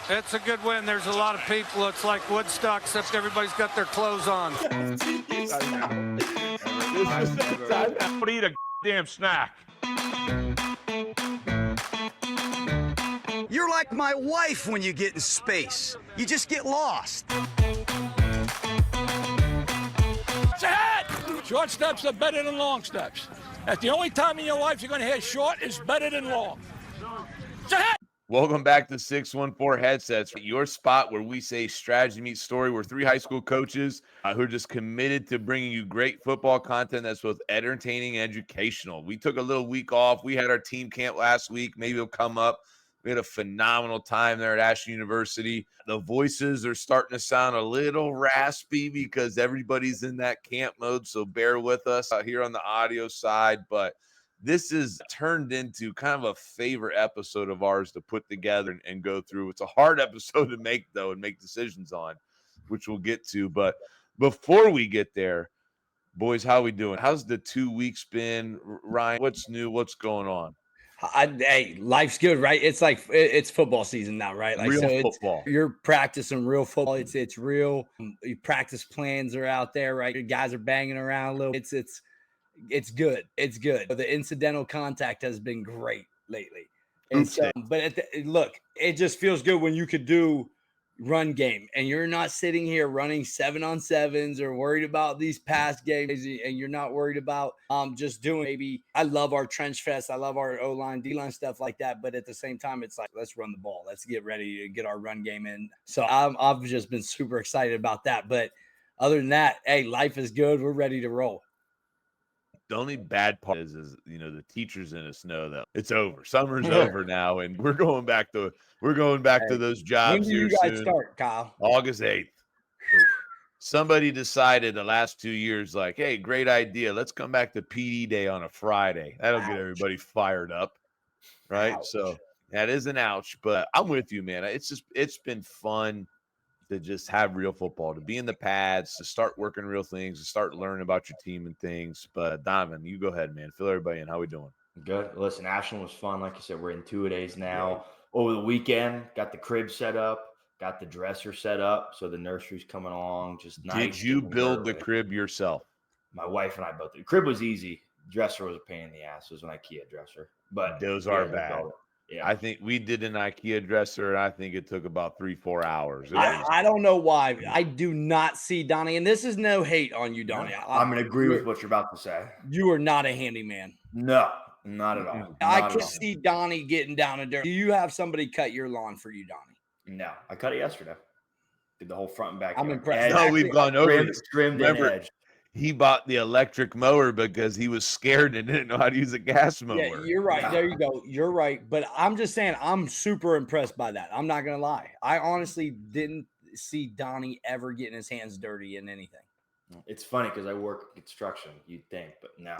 It's a good win. There's a lot of people. It's like Woodstock, except everybody's got their clothes on. Don't eat a damn snack. You're like my wife when you get in space. You just get lost. It's ahead! Short steps are better than long steps. That's the only time in your life you're going to hear short is better than long. It's ahead! Welcome back to 614 Headsets, your spot where we say strategy meets story. We're three high school coaches who are just committed to bringing you great football content that's both entertaining and educational. We took a little week off. We had our team camp last week. Maybe it'll come up. We had a phenomenal time there at Ashland University. The voices are starting to sound a little raspy because everybody's in that camp mode, so bear with us out here on the audio side. But this is turned into kind of a favorite episode of ours to put together and go through. It's a hard episode to make, though, and make decisions on, which we'll get to. But before we get there, boys, how we doing? How's the 2 weeks been? Ryan, what's new? What's going on? Hey, life's good, right? It's like it's football season now, right? Like Real so football. You're practicing real football. It's real. Your practice plans are out there, right? Your guys are banging around a little. It's good. It's good. The incidental contact has been great lately. And so, but look, it just feels good when you could do run game and you're not sitting here running 7-on-7s or worried about these past games, and you're not worried about just doing maybe. I love our trench fest. I love our O-line, D-line stuff like that. But at the same time, it's like, let's run the ball. Let's get ready to get our run game in. So I've just been super excited about that. But other than that, hey, life is good. We're ready to roll. The only bad part is the teachers in us know that it's over. Summer's over now, and we're going back to those jobs. When do you guys start, Kyle? August 8th. Somebody decided the last 2 years, like, hey, great idea. Let's come back to PD day on a Friday. That'll get everybody fired up, right? Ouch. So that is an ouch, but I'm with you, man. It's been fun to just have real football, to be in the pads, to start working real things, to start learning about your team and things. But Donovan, you go ahead, man. Fill everybody in. How we doing? Good. Listen, Ashland was fun. Like you said, we're in 2-a-days now. Yeah. Over the weekend, got the crib set up, got the dresser set up. So the nursery's coming along. Just nice. Did you build the crib yourself? My wife and I both did. The crib was easy. Dresser was a pain in the ass. It was an IKEA dresser. But those are bad. Yeah, I think we did an IKEA dresser, and I think it took about 3-4 hours. I don't know why. I do not see Donnie, and this is no hate on you, Donnie. I'm going to agree with what you're about to say. You are not a handyman. No, not at all. I can see Donnie getting down and dirty. Do you have somebody cut your lawn for you, Donnie? No, I cut it yesterday. Did the whole front and back. I'm impressed. No, we've gone over this. Trimmed and edged. He bought the electric mower because he was scared and didn't know how to use a gas mower. Yeah, you're right. Yeah. There you go. You're right. But I'm just saying, I'm super impressed by that. I'm not going to lie. I honestly didn't see Donnie ever getting his hands dirty in anything. It's funny because I work construction, you'd think, but no.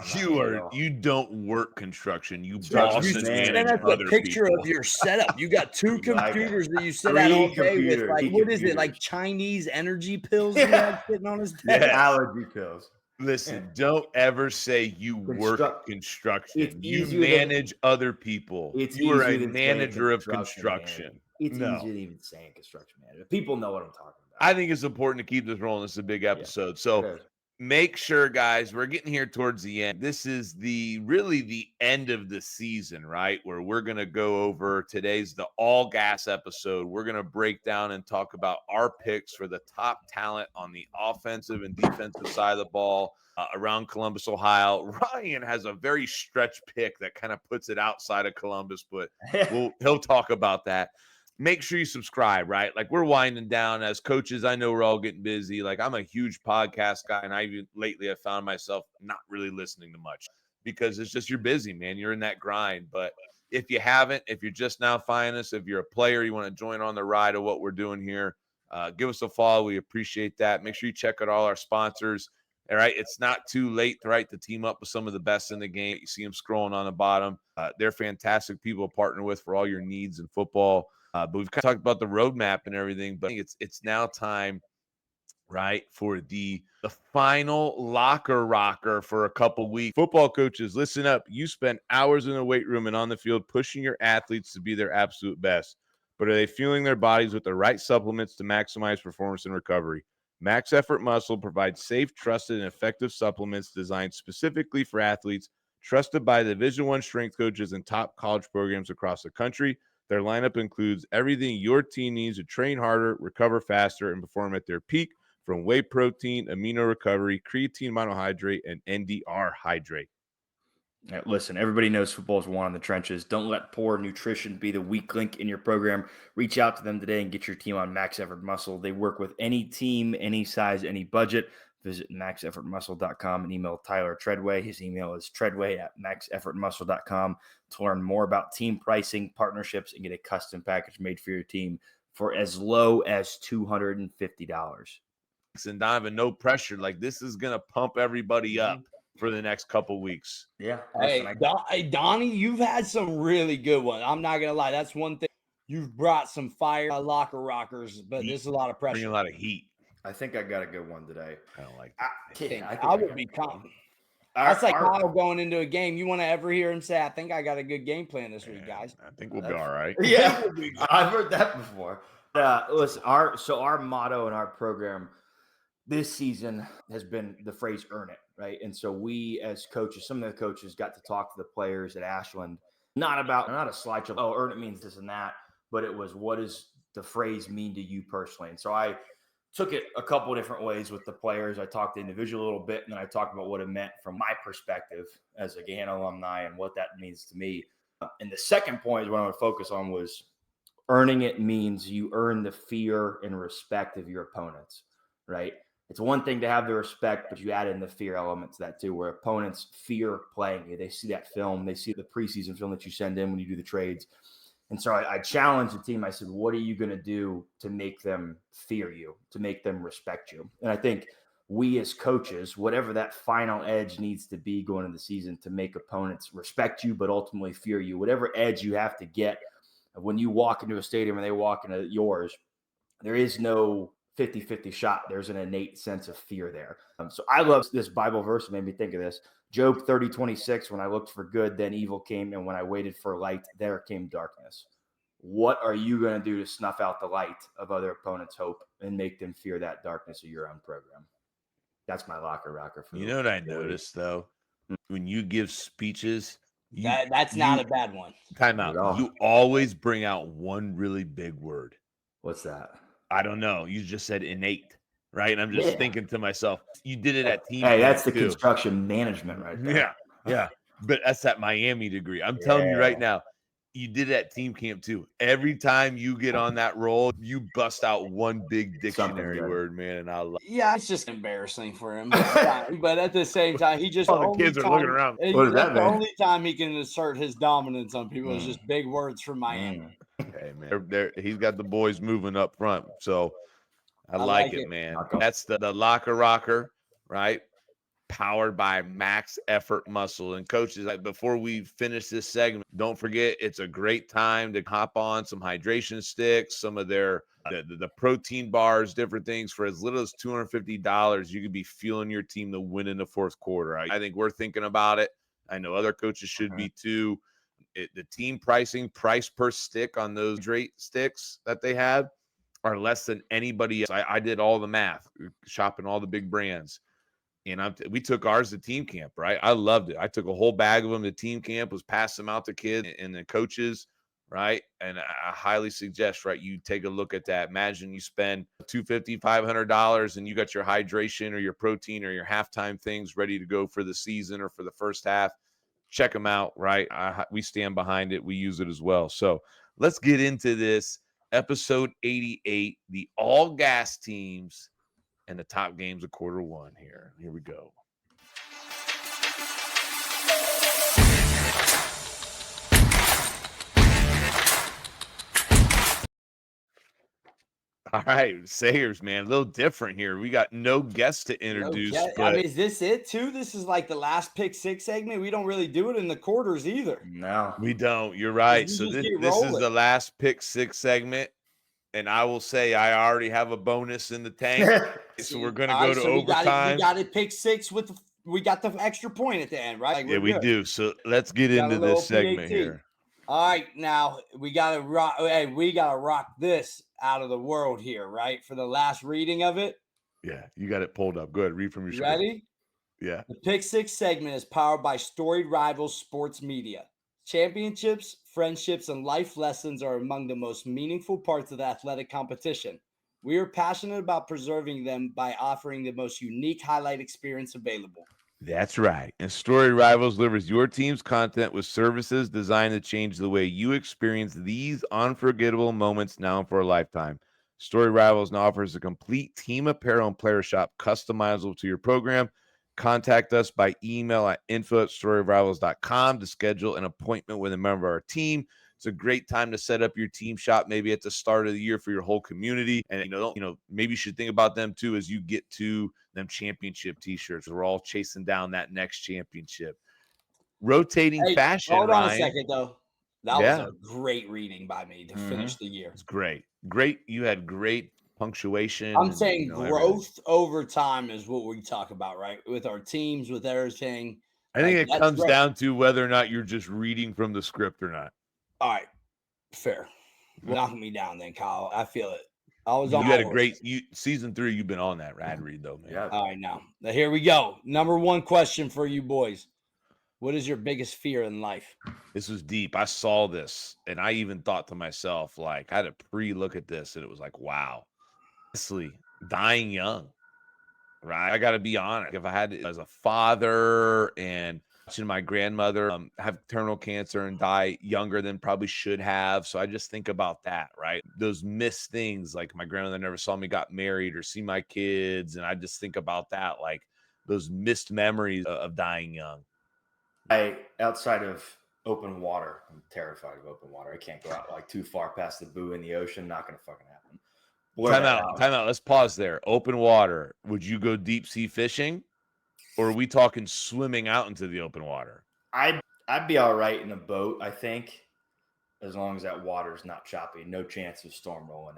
You don't work construction. You boss and manage other picture people. Of your setup. You got two computers that you sit at all day with. Like, what is it? Like Chinese energy pills you have sitting on his desk? Yeah, allergy pills. Listen, don't ever say you work construction. You manage other people. You are a manager of construction. It's easier than even saying construction manager. People know what I'm talking about. I think it's important to keep this rolling. This is a big episode. So make sure, guys, we're getting here towards the end. This is really the end of the season, right? Where we're going to go over, today's the all gas episode. We're going to break down and talk about our picks for the top talent on the offensive and defensive side of the ball around Columbus, Ohio. Ryan has a very stretch pick that kind of puts it outside of Columbus, but he'll talk about that. Make sure you subscribe, right? Like, we're winding down as coaches. I know we're all getting busy. Like, I'm a huge podcast guy, and lately I found myself not really listening to much because it's just, you're busy, man. You're in that grind. But if you haven't, if you're just now finding us, if you're a player, you want to join on the ride of what we're doing here, give us a follow. We appreciate that. Make sure you check out all our sponsors. All right, it's not too late, right, to team up with some of the best in the game. You see them scrolling on the bottom. They're fantastic people to partner with for all your needs in football. But we've kind of talked about the roadmap and everything. But I think it's now time, right, for the final locker rocker for a couple weeks. Football coaches, listen up. You spend hours in the weight room and on the field pushing your athletes to be their absolute best. but are they fueling their bodies with the right supplements to maximize performance and recovery? Max Effort Muscle provides safe, trusted, and effective supplements designed specifically for athletes, trusted by Division I strength coaches and top college programs across the country. Their lineup includes everything your team needs to train harder, recover faster, and perform at their peak, from whey protein, amino recovery, creatine monohydrate, and NDR hydrate. Listen, everybody knows football is won in the trenches. Don't let poor nutrition be the weak link in your program. Reach out to them today and get your team on Max Effort Muscle. They work with any team, any size, any budget. Visit maxeffortmuscle.com and email Tyler Treadway. His email is treadway@maxeffortmuscle.com to learn more about team pricing, partnerships, and get a custom package made for your team for as low as $250. And Donovan, no pressure. Like, this is going to pump everybody up for the next couple weeks. Yeah. Hey, Donnie, you've had some really good ones. I'm not going to lie. That's one thing. You've brought some fire locker rockers, but there's a lot of pressure. Bringing a lot of heat. I think I got a good one today. I don't like that. I would be confident. That's like Kyle going into a game. You want to ever hear him say, I think I got a good game plan this week, guys? I think we'll be all right. Yeah, I've heard that before. Listen, our motto in our program this season has been the phrase "earn it," right? And so we, as coaches, some of the coaches got to talk to the players at Ashland, not a slideshow. Oh, earn it means this and that, but it was, what does the phrase mean to you personally? And so I took it a couple of different ways with the players. I talked individually a little bit, and then I talked about what it meant from my perspective as a Gahanna alumni and what that means to me. And the second point is what I want to focus on was earning it means you earn the fear and respect of your opponents, right? It's one thing to have the respect, but you add in the fear element to that too, where opponents fear playing you. They see that film. They see the preseason film that you send in when you do the trades. And so I challenged the team. I said, what are you going to do to make them fear you, to make them respect you? And I think we as coaches, whatever that final edge needs to be going into the season to make opponents respect you, but ultimately fear you, whatever edge you have to get when you walk into a stadium and they walk into yours, there is no 50-50 shot. There's an innate sense of fear there. So I love this Bible verse. It made me think of this. Job 30:26, when I looked for good, then evil came. And when I waited for light, there came darkness. What are you going to do to snuff out the light of other opponents' hope and make them fear that darkness of your own program? That's my locker rocker. You know what I noticed, though? When you give speeches, that's not a bad one. Time out. You always bring out one really big word. What's that? I don't know. You just said innate, right? And I'm just thinking to myself, you did it at team. Hey, that's the construction management right there. Yeah. But that's that Miami degree. I'm telling you right now, you did it at team camp too. Every time you get on that roll, you bust out one big dictionary word, man. And I love it. Yeah, it's just embarrassing for him. But at the same time, he just all the kids are looking around. What does that mean? The only time he can assert his dominance on people is just big words from Miami. Hey, man, he's got the boys moving up front. So I like it, man. That's the locker rocker, right? Powered by Max Effort Muscle. And coaches, like, before we finish this segment, don't forget it's a great time to hop on some hydration sticks, some of their the protein bars, different things for as little as $250. You could be fueling your team to win in the fourth quarter. I think we're thinking about it. I know other coaches should be too. The team pricing, price per stick on those sticks that they have are less than anybody else. I did all the math, shopping all the big brands. And we took ours to team camp, right? I loved it. I took a whole bag of them to team camp, was passing them out to kids and the coaches, right? And I highly suggest, right, you take a look at that. Imagine you spend $250, $500, and you got your hydration or your protein or your halftime things ready to go for the season or for the first half. Check them out, right? We stand behind it. We use it as well. So let's get into this. Episode 88, the all gas teams and the top games of quarter one here. Here we go. All right, Sayers, man, a little different here. We got no guests to introduce. But I mean, is this it too? This is like the last pick six segment. We don't really do it in the quarters either. No, we don't. You're right. So this is the last pick six segment. And I will say I already have a bonus in the tank. So we're going to go to overtime. We got it pick six we got the extra point at the end, right? Like we do. So let's get into this segment here. All right, now we gotta rock. Hey, we gotta rock this out of the world here, right? For the last reading of it. Yeah, you got it pulled up. Go ahead, read from your You script. ready? Yeah. The Pick Six segment is powered by Storied Rivals Sports Media. Championships, friendships, and life lessons are among the most meaningful parts of the athletic competition. We are passionate about preserving them by offering the most unique highlight experience available. That's right. And Story Rivals delivers your team's content with services designed to change the way you experience these unforgettable moments now and for a lifetime. Story Rivals now offers a complete team apparel and player shop customizable to your program. Contact us by email at info@storyrivals.com to schedule an appointment with a member of our team. It's a great time to set up your team shop, maybe at the start of the year for your whole community. And maybe you should think about them too as you get to them championship t-shirts. We're all chasing down that next championship. Rotating Hey, fashion. hold on Ryan. a second though. That was a great reading by me to finish the year. It's great. You had great punctuation. I'm saying growth everything. over time is what we talk about, right? With our teams, with everything. I think it comes down to whether or not you're just reading from the script or not. All right. Fair. Knocking me down then, Kyle. I feel it. You had a great season 3. You've been on that rad read though, man. Yeah. All right, now here we go. Number one question for you boys. What is your biggest fear in life? This was deep. I saw this and I even thought to myself, like, I had a pre-look at this and it was like, wow. Honestly, dying young. Right. I got to be honest. If I had to, as a father and watching my grandmother have terminal cancer and die younger than probably should have. So I just think about that, right? Those missed things, like my grandmother never saw me got married or see my kids. And I just think about that, like those missed memories of dying young. Outside of open water, I'm terrified of open water. I can't go out like too far past the buoy in the ocean. Not going to fucking happen. Time out. Let's pause there. Open water. Would you go deep sea fishing, or are we talking swimming out into the open water? I'd be all right in a boat, I think, as long as that water's not choppy. No chance of storm rolling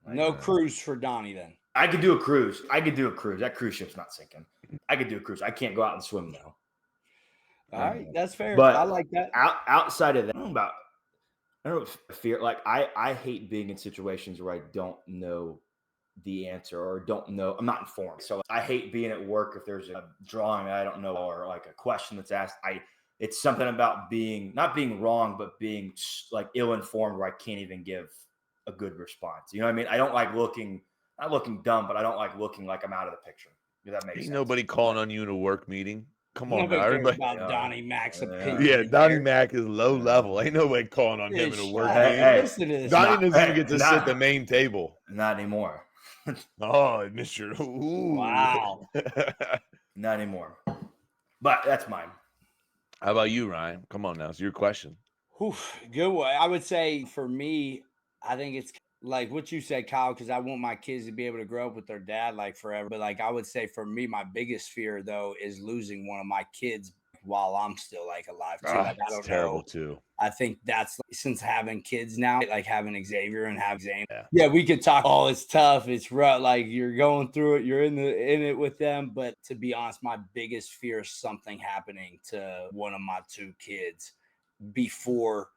in. No cruise for Donnie then. I could do a cruise. That cruise ship's not sinking. I could do a cruise. I can't go out and swim though. All right, that's fair. But I like that. Outside of that, I don't know, fear. Like I hate being in situations where I don't know the answer or don't know. I'm not informed. So I hate being at work if there's a drawing I don't know or like a question that's asked. It's something about not being wrong, but being like ill-informed where I can't even give a good response. You know what I mean? I don't like not looking dumb, but I don't like looking like I'm out of the picture. If that makes sense. Nobody calling on you in a work meeting. Come on, Nobody now, everybody. About Donnie Mac's opinion. Yeah, Donnie Mac is low level. Ain't nobody calling on him in a work meeting. Listen to this. Donnie doesn't even get to sit at the main table. Not anymore. Oh, Mr. Ooh. Wow. Not anymore. But that's mine. How about you, Ryan? Come on now. It's your question. Good way. I would say for me, I think it's like what you said, Kyle, because I want my kids to be able to grow up with their dad like forever. But like I would say for me, my biggest fear though is losing one of my kids while I'm still like alive too. Like I don't terrible know. Too. I think that's since having kids now, like having Xavier and having Zane. Yeah, we could talk. Oh, it's tough. It's rough. Like you're going through it. You're in it with them. But to be honest, my biggest fear is something happening to one of my two kids before.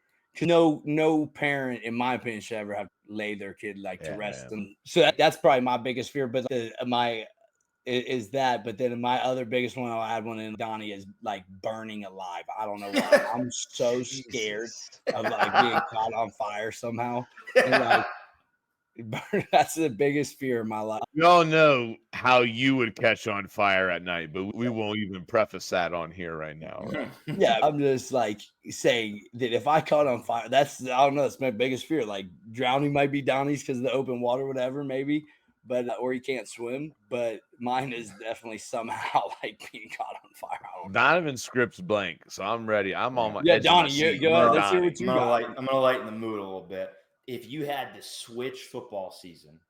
No parent, in my opinion, should ever have laid their kid to rest. And so that's probably my biggest fear. But is that. But then my other biggest one, I'll add one in, Donnie, is like burning alive. I don't know why. I'm so scared of like being caught on fire somehow. And like that's the biggest fear in my life. We all know how you would catch on fire at night, but we won't even preface that on here right now. Yeah, I'm just like saying that if I caught on fire, I don't know, that's my biggest fear. Like drowning might be Donnie's because of the open water, whatever, maybe, but or he can't swim. But mine is definitely somehow like being caught on fire. Donovan script's blank, so I'm ready. I'm on my edge Donnie, of my go ahead. Let's hear what you got. I'm gonna lighten the mood a little bit. If you had to switch football season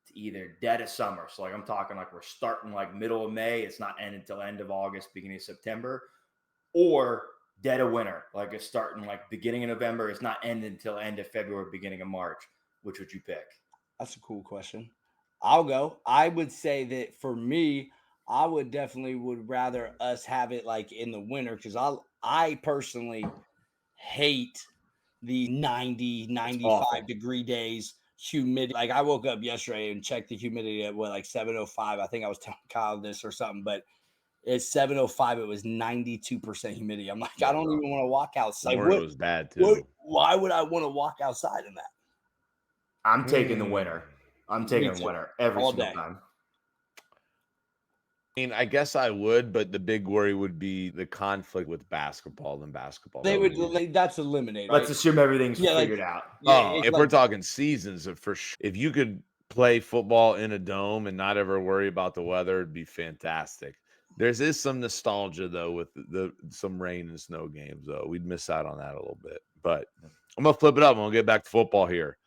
to either dead of summer, so like I'm talking like we're starting like middle of May, it's not ending until end of August, beginning of September, or dead of winter, like it's starting like beginning of November, it's not ending until end of February, beginning of March, which would you pick? That's a cool question. I'll go. I would say that for me, I would rather us have it like in the winter because I personally hate the 90, 95-degree days, humidity. Like I woke up yesterday and checked the humidity at like 705. I think I was telling Kyle this or something, but it's 705. It was 92% humidity. I'm like, I don't even want to walk outside. Or it was bad too. Why would I want to walk outside in that? I'm taking the winter. I'm taking the winter every single time. I mean, I guess I would, but the big worry would be the conflict with basketball and basketball. That's eliminated. Let's assume everything's figured out. If we're talking seasons, for sure, if you could play football in a dome and not ever worry about the weather, it'd be fantastic. There's some nostalgia though with some rain and snow games though. We'd miss out on that a little bit. But I'm gonna flip it up. I'm gonna get back to football here.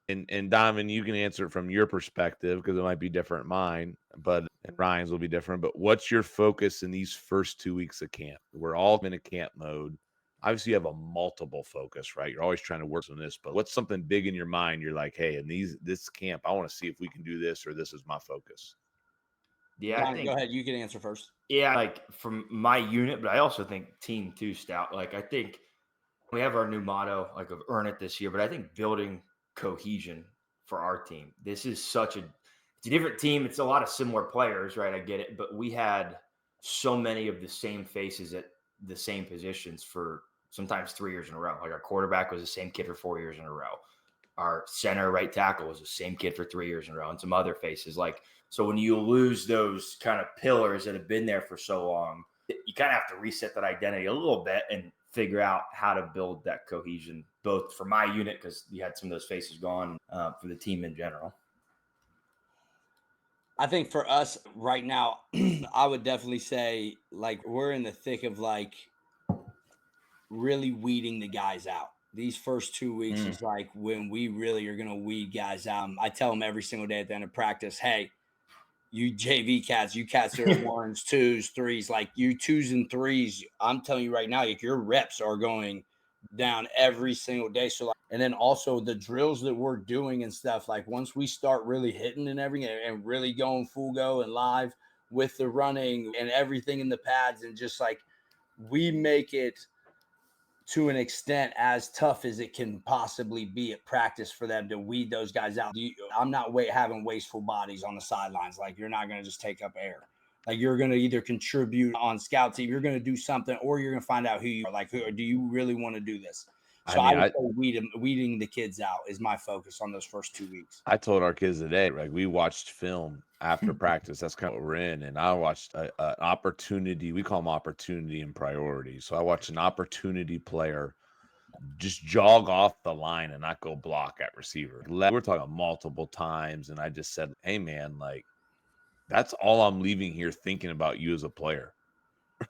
And Donovan, you can answer it from your perspective because it might be different mine, and Ryan's will be different. But what's your focus in these first 2 weeks of camp? We're all in a camp mode. Obviously, you have a multiple focus, right? You're always trying to work on this, but what's something big in your mind? You're like, hey, in this camp, I want to see if we can do this, or this is my focus. Yeah, Ryan, go ahead. You can answer first. Yeah, like from my unit, but I also think team too, Stout. Like I think we have our new motto, like of earn it this year, but I think building cohesion for our team. This is it's a different team. It's a lot of similar players, right? I get it. But we had so many of the same faces at the same positions for sometimes 3 years in a row. Like our quarterback was the same kid for 4 years in a row. Our center right tackle was the same kid for 3 years in a row, and some other faces. Like, so when you lose those kind of pillars that have been there for so long, you kind of have to reset that identity a little bit and figure out how to build that cohesion, both for my unit, because you had some of those faces gone, for the team in general. I think for us right now, I would definitely say like we're in the thick of like really weeding the guys out. These first 2 weeks is like when we really are going to weed guys out. I tell them every single day at the end of practice, hey, you JV cats, you cats that are ones, twos, threes, like you twos and threes. I'm telling you right now, like your reps are going down every single day. So, and then also the drills that we're doing and stuff, like once we start really hitting and everything and really going full go and live with the running and everything in the pads, and just like we make it to an extent as tough as it can possibly be at practice for them to weed those guys out. I'm not having wasteful bodies on the sidelines. Like you're not going to just take up air. Like you're going to either contribute on scout team, you're going to do something, or you're going to find out who you are. Like, do you really want to do this? So I would say weeding the kids out is my focus on those first 2 weeks. I told our kids today, like we watched film after practice. That's kind of what we're in. And I watched an opportunity. We call them opportunity and priority. So I watched an opportunity player just jog off the line and not go block at receiver. We're talking multiple times. And I just said, hey, man, like that's all I'm leaving here thinking about you as a player.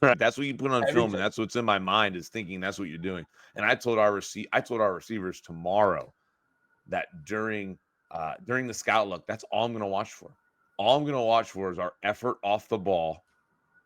That's what you put on film, and that's what's in my mind is thinking that's what you're doing. And I told our receivers tomorrow that during the scout look, that's all I'm going to watch for. All I'm going to watch for is our effort off the ball,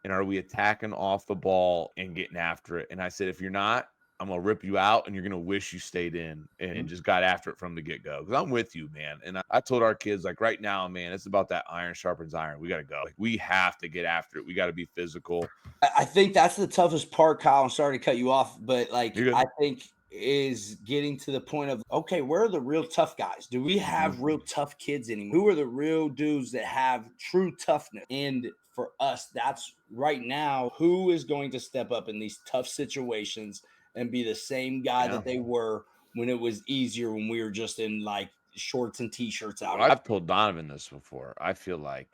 and are we attacking off the ball and getting after it? And I said, if you're not, I'm going to rip you out, and you're going to wish you stayed in and just got after it from the get-go. Because I'm with you, man. And I told our kids, like, right now, man, it's about that iron sharpens iron. We got to go. Like, we have to get after it. We got to be physical. I think that's the toughest part, Kyle. I'm sorry to cut you off, but, like, I think is getting to the point of, okay, where are the real tough guys? Do we have real tough kids anymore? Who are the real dudes that have true toughness? And for us, that's right now, who is going to step up in these tough situations and be the same guy that they were when it was easier, when we were just in like shorts and t-shirts out. I've told Donovan this before. I feel like,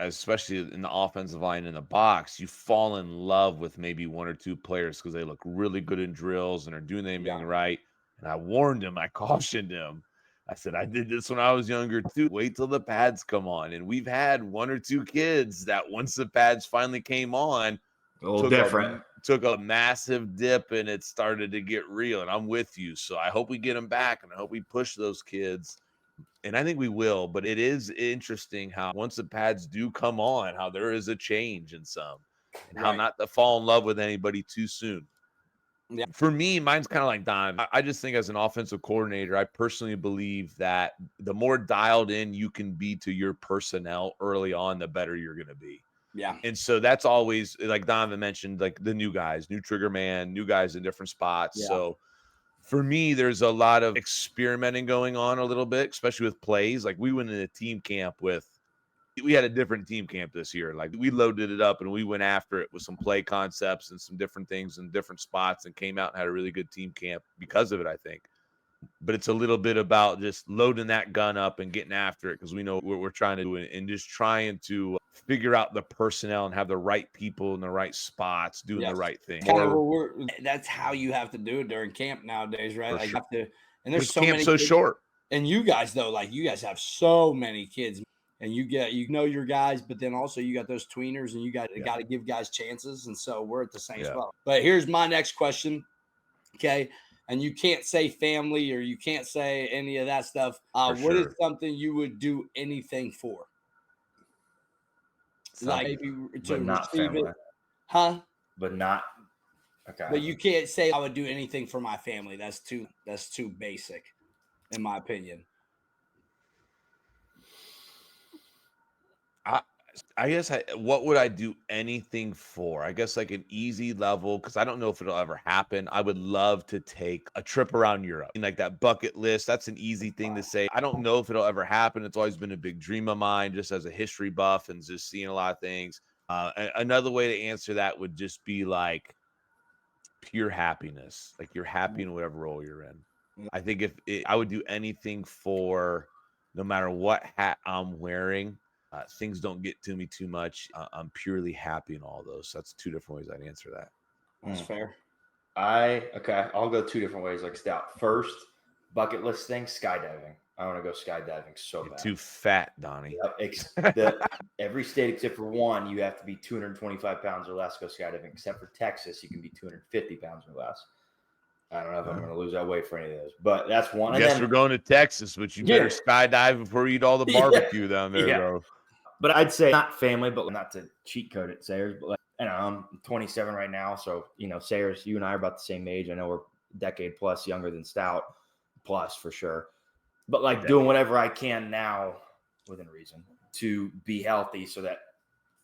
especially in the offensive line in the box, you fall in love with maybe one or two players because they look really good in drills and are doing everything right. And I warned him, I cautioned him. I said, I did this when I was younger too. Wait till the pads come on. And we've had one or two kids that once the pads finally came on, took a massive dip and it started to get real. And I'm with you. So I hope we get them back and I hope we push those kids. And I think we will, but it is interesting how once the pads do come on, how there is a change in some and how not to fall in love with anybody too soon. Yeah. For me, mine's kind of like Don. I just think as an offensive coordinator, I personally believe that the more dialed in you can be to your personnel early on, the better you're going to be. Yeah. And so that's always, like Donovan mentioned, like the new guys, new trigger man, new guys in different spots. Yeah. So For me, there's a lot of experimenting going on a little bit, especially with plays. Like we went in a team camp we had a different team camp this year. Like we loaded it up and we went after it with some play concepts and some different things in different spots and came out and had a really good team camp because of it, I think. But it's a little bit about just loading that gun up and getting after it because we know what we're trying to do and just trying to figure out the personnel and have the right people in the right spots doing the right thing. Kind of that's how you have to do it during camp nowadays, right? Like you have to, and there's so many kids, short. And you guys though, like you guys have so many kids, and you know your guys, but then also you got those tweeners, and you got to give guys chances, and so we're at the same spot. But here's my next question, okay? And you can't say family or you can't say any of that stuff. What is something you would do anything for? Like maybe to not receive family. it, huh? But not okay. But you can't say I would do anything for my family. That's too basic, in my opinion. I guess what would I do anything for? I guess like an easy level, because I don't know if it'll ever happen. I would love to take a trip around Europe. Like that bucket list, that's an easy thing to say. I don't know if it'll ever happen. It's always been a big dream of mine, just as a history buff and just seeing a lot of things. Another way to answer that would just be like pure happiness. Like you're happy in whatever role you're in. I think I would do anything for, no matter what hat I'm wearing, things don't get to me too much. I'm purely happy in all those. So that's two different ways I'd answer that. That's fair. I'll go two different ways. Like Stout. First, bucket list thing, skydiving. I want to go skydiving so bad. Too fat, Donnie. Yep. Every state except for one, you have to be 225 pounds or less to go skydiving. Except for Texas, you can be 250 pounds or less. I don't know if I'm going to lose that weight for any of those, but that's one. Yes, we're going to Texas, but you better skydive before you eat all the barbecue down there, bro. But I'd say not family, but not to cheat code it, Sayers. But I'm 27 right now, so Sayers, you and I are about the same age. I know we're a decade plus younger than Stout, plus for sure. But like doing whatever I can now, within reason, to be healthy, so that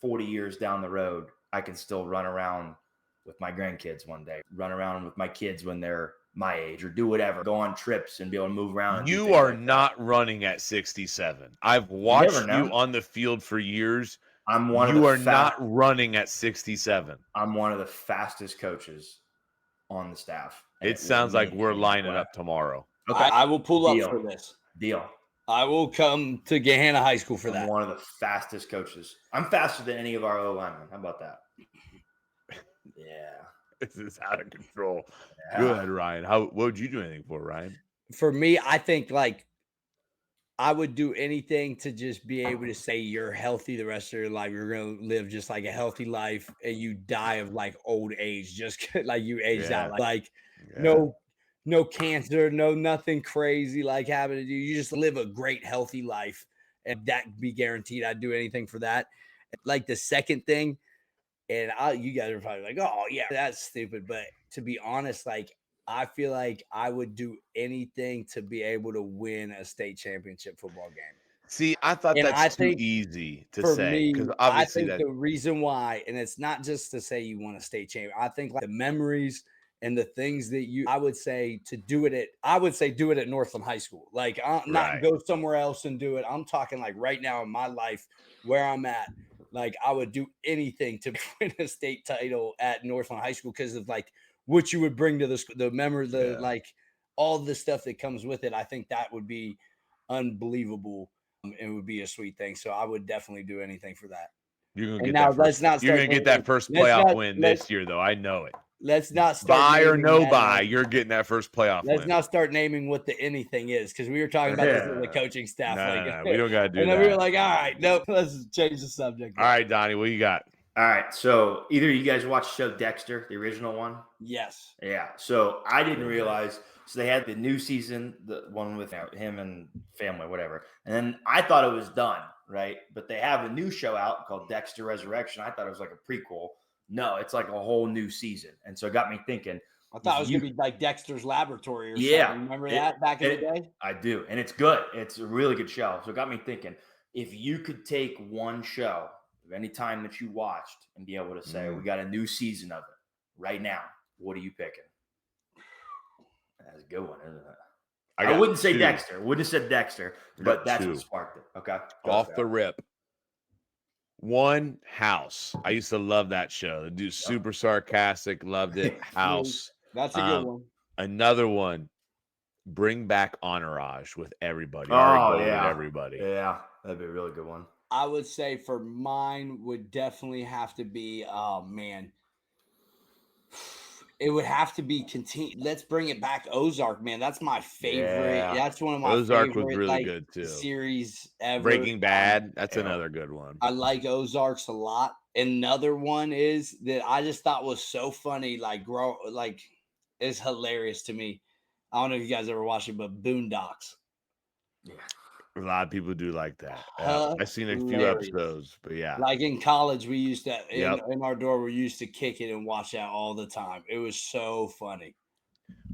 40 years down the road, I can still run around with my grandkids one day, run around with my kids when they're my age, or do whatever, go on trips and be able to move around. You are not running at 67. I've watched you on the field for years. You are not running at 67. I'm one of the fastest coaches on the staff. It sounds like we're lining up tomorrow. Okay. I will pull up for this. Deal. I will come to Gahanna High School for that. I'm one of the fastest coaches. I'm faster than any of our O linemen. How about that? Yeah. This is out of control. Yeah. Go ahead, Ryan. What would you do anything for, Ryan? For me, I think like I would do anything to just be able to say you're healthy the rest of your life. You're going to live just like a healthy life, and you die of like old age, just like you aged out. Like no cancer, nothing crazy like happened to you. You just live a great, healthy life, and that be guaranteed. I'd do anything for that. Like the second thing, and you guys are probably like, oh yeah, that's stupid. But to be honest, like I feel like I would do anything to be able to win a state championship football game. See, I thought that's too easy to say, because obviously the reason why, and it's not just to say you want a state champion. I think like the memories and the things that I would say do it at Northland High School. Like not go somewhere else and do it. I'm talking like right now in my life where I'm at. Like I would do anything to win a state title at Northland High School because of like what you would bring to the memory, like all the stuff that comes with it. I think that would be unbelievable. It would be a sweet thing. So I would definitely do anything for that. You're gonna get that first playoff win this year, though. I know it. Let's not start buy or no buy. You're getting that first playoff win. Let's not start naming what the anything is, because we were talking about this with the coaching staff. No, we don't gotta do that. And then we were like, all right, no, let's change the subject. All right, Donnie, what you got? All right, so either you guys watched the show Dexter, the original one? Yes. Yeah. So I didn't realize. So they had the new season, the one with him and family, whatever. And then I thought it was done, right? But they have a new show out called Dexter Resurrection. I thought it was like a prequel. No, it's like a whole new season. And so it got me thinking. I thought it was going to be like Dexter's Laboratory or something. Remember that back in the day? I do. And it's good. It's a really good show. So it got me thinking, if you could take one show of any time that you watched and be able to say, we got a new season of it right now, what are you picking? That's a good one, isn't it? I I wouldn't say two. Dexter. Wouldn't have said Dexter, but that's two. what sparked it. Okay. Off the rip. One, House. I used to love that show. The dude's super sarcastic. Loved it. House. That's a good one. Another one, Bring Back Entourage with everybody. Oh, Ari Gold yeah. and everybody. Yeah, that'd be a really good one. I would say for mine would definitely have to be, oh man, it would have to be Let's bring it back, Ozark, man. That's my favorite. Yeah. That's one of my Ozark favorite was really good too. series ever. Breaking Bad, that's another good one. I like Ozarks a lot. Another one is that I just thought was so funny, it's hilarious to me. I don't know if you guys ever watched it, but Boondocks. Yeah. A lot of people do like that. I've seen a few Hilarious. episodes, but yeah. Like in college, we used to in our dorm, we used to kick it and watch that all the time. It was so funny.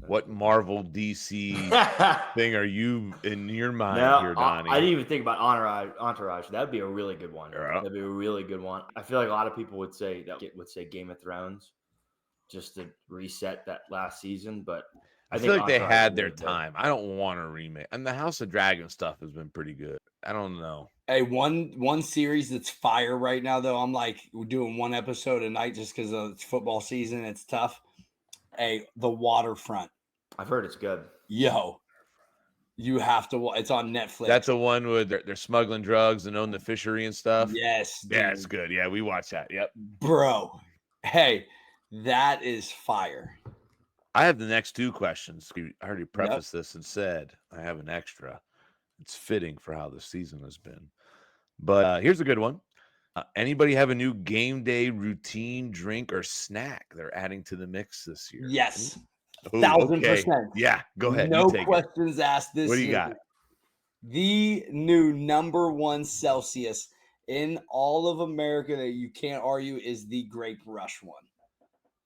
What Marvel DC thing are you in your mind here, Donnie? I didn't even think about Entourage. That'd be a really good one. Yeah. That'd be a really good one. I feel like a lot of people would say Game of Thrones, just to reset that last season. But I feel like they Entourage had is their really good. time. I don't want to remake. And the House of Dragon stuff has been pretty good. I don't know. Hey, one series that's fire right now, though. I'm like, we're doing one episode a night just because it's football season. It's tough. Hey, The Waterfront. I've heard it's good. Yo, you have to. It's on Netflix. That's the one where they're smuggling drugs and own the fishery and stuff. Yes. Dude. Yeah, it's good. Yeah, we watched that. Yep. Bro. Hey, that is fire. I have the next two questions. I already prefaced this and said I have an extra. It's fitting for how the season has been. But here's a good one. Anybody have a new game day routine, drink, or snack they're adding to the mix this year? Yes. Ooh, 1,000%. Yeah, go ahead. No questions asked this What do you year. got? The new #1 Celsius in all of America that you can't argue is the Grape Rush one.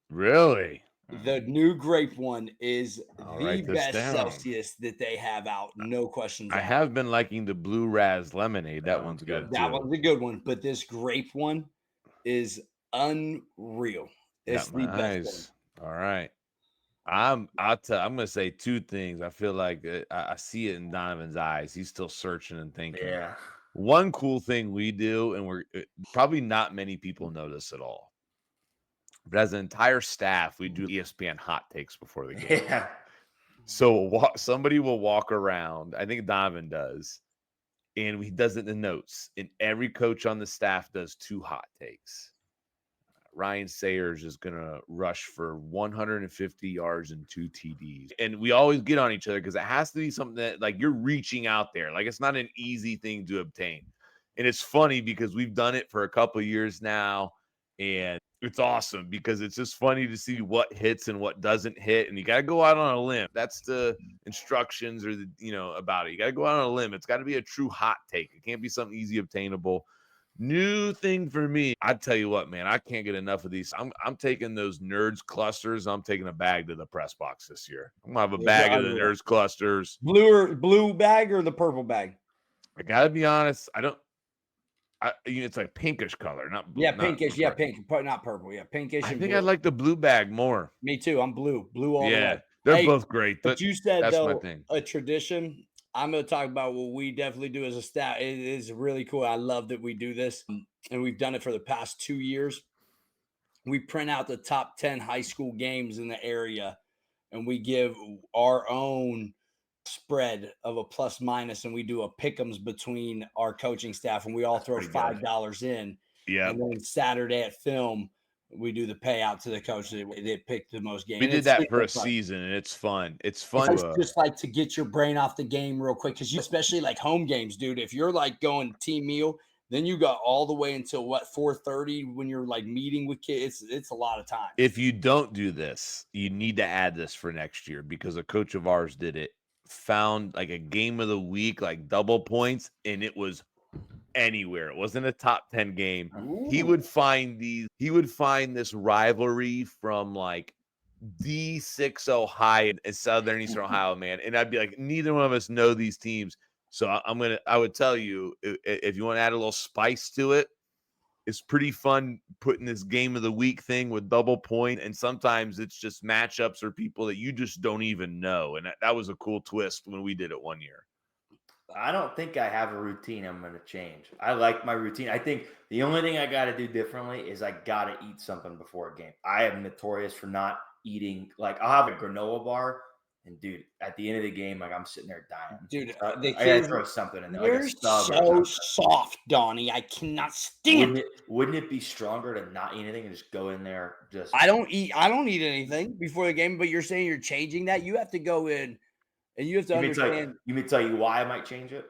Really? The new grape one is I'll the write this best down. Celsius that they have out. No questions I asked. have been liking the Blue Raz Lemonade. That one's good That too. one's a good one, but this grape one is unreal. It's Got the my best eyes. All right. I'm gonna say two things. I feel like I see it in Donovan's eyes. He's still searching and thinking. Yeah. One cool thing we do, and we're probably not many people know this at all, but as an entire staff, we do ESPN hot takes before the game. Yeah. So somebody will walk around. I think Donovan does, and he does it in the notes. And every coach on the staff does 2 hot takes. Ryan Sayers is going to rush for 150 yards and 2 TDs. And we always get on each other because it has to be something that, like, you're reaching out there. Like, it's not an easy thing to obtain. And it's funny because we've done it for a couple of years now. And it's awesome because it's just funny to see what hits and what doesn't hit. And you got to go out on a limb. That's the instructions or about it. You got to go out on a limb. It's got to be a true hot take. It can't be something easy obtainable. New thing for me. I tell you what, man, I can't get enough of these. I'm taking those Nerds clusters. I'm taking a bag to the press box this year. I'm gonna have a bag of the Nerds clusters. Blue bag or the purple bag? I gotta be honest. It's like pinkish color, not blue. Yeah, pinkish. Yeah, pink, not purple. Yeah, pinkish. I and think blue. I like the blue bag more. Me too. I'm blue all the way. They're both great. But you said that's though my thing. a tradition. I'm going to talk about what we definitely do as a staff. It is really cool. I love that we do this, and we've done it for the past 2 years. We print out the top 10 high school games in the area, and we give our own spread of a plus minus, and we do a pick'ems between our coaching staff, and we all throw $5 in. Yeah. And then Saturday at film, we do the payout to the coach that picked the most games. We did that for a season, and it's fun. It's fun. It's just like to get your brain off the game real quick, because especially like home games, dude. If you're like going team meal, then you got all the way until 4:30 when you're like meeting with kids. It's a lot of time. If you don't do this, you need to add this for next year, because a coach of ours did it. Found like a game of the week, like double points, and it was anywhere. It wasn't a top 10 game. Ooh. He would find this rivalry from like D6 Ohio and Southern Eastern Ohio, man. And I'd be like, neither one of us know these teams. So I would tell you, if you want to add a little spice to it, It's pretty fun putting this game of the week thing with double point. And sometimes it's just matchups or people that you just don't even know. And that was a cool twist when we did it one year. I don't think I have a routine I'm going to change. I like my routine. I think the only thing I got to do differently is I got to eat something before a game. I am notorious for not eating. Like, I'll have a granola bar, and dude, at the end of the game, like, I'm sitting there dying. Dude, I got to throw something in there. You're like a sub so or something. soft, Donnie. I cannot stand Wouldn't it be stronger to not eat anything and just go in there? I don't eat anything before the game, but you're saying you're changing that. You have to go in and you have to understand. You may tell you why I might change it.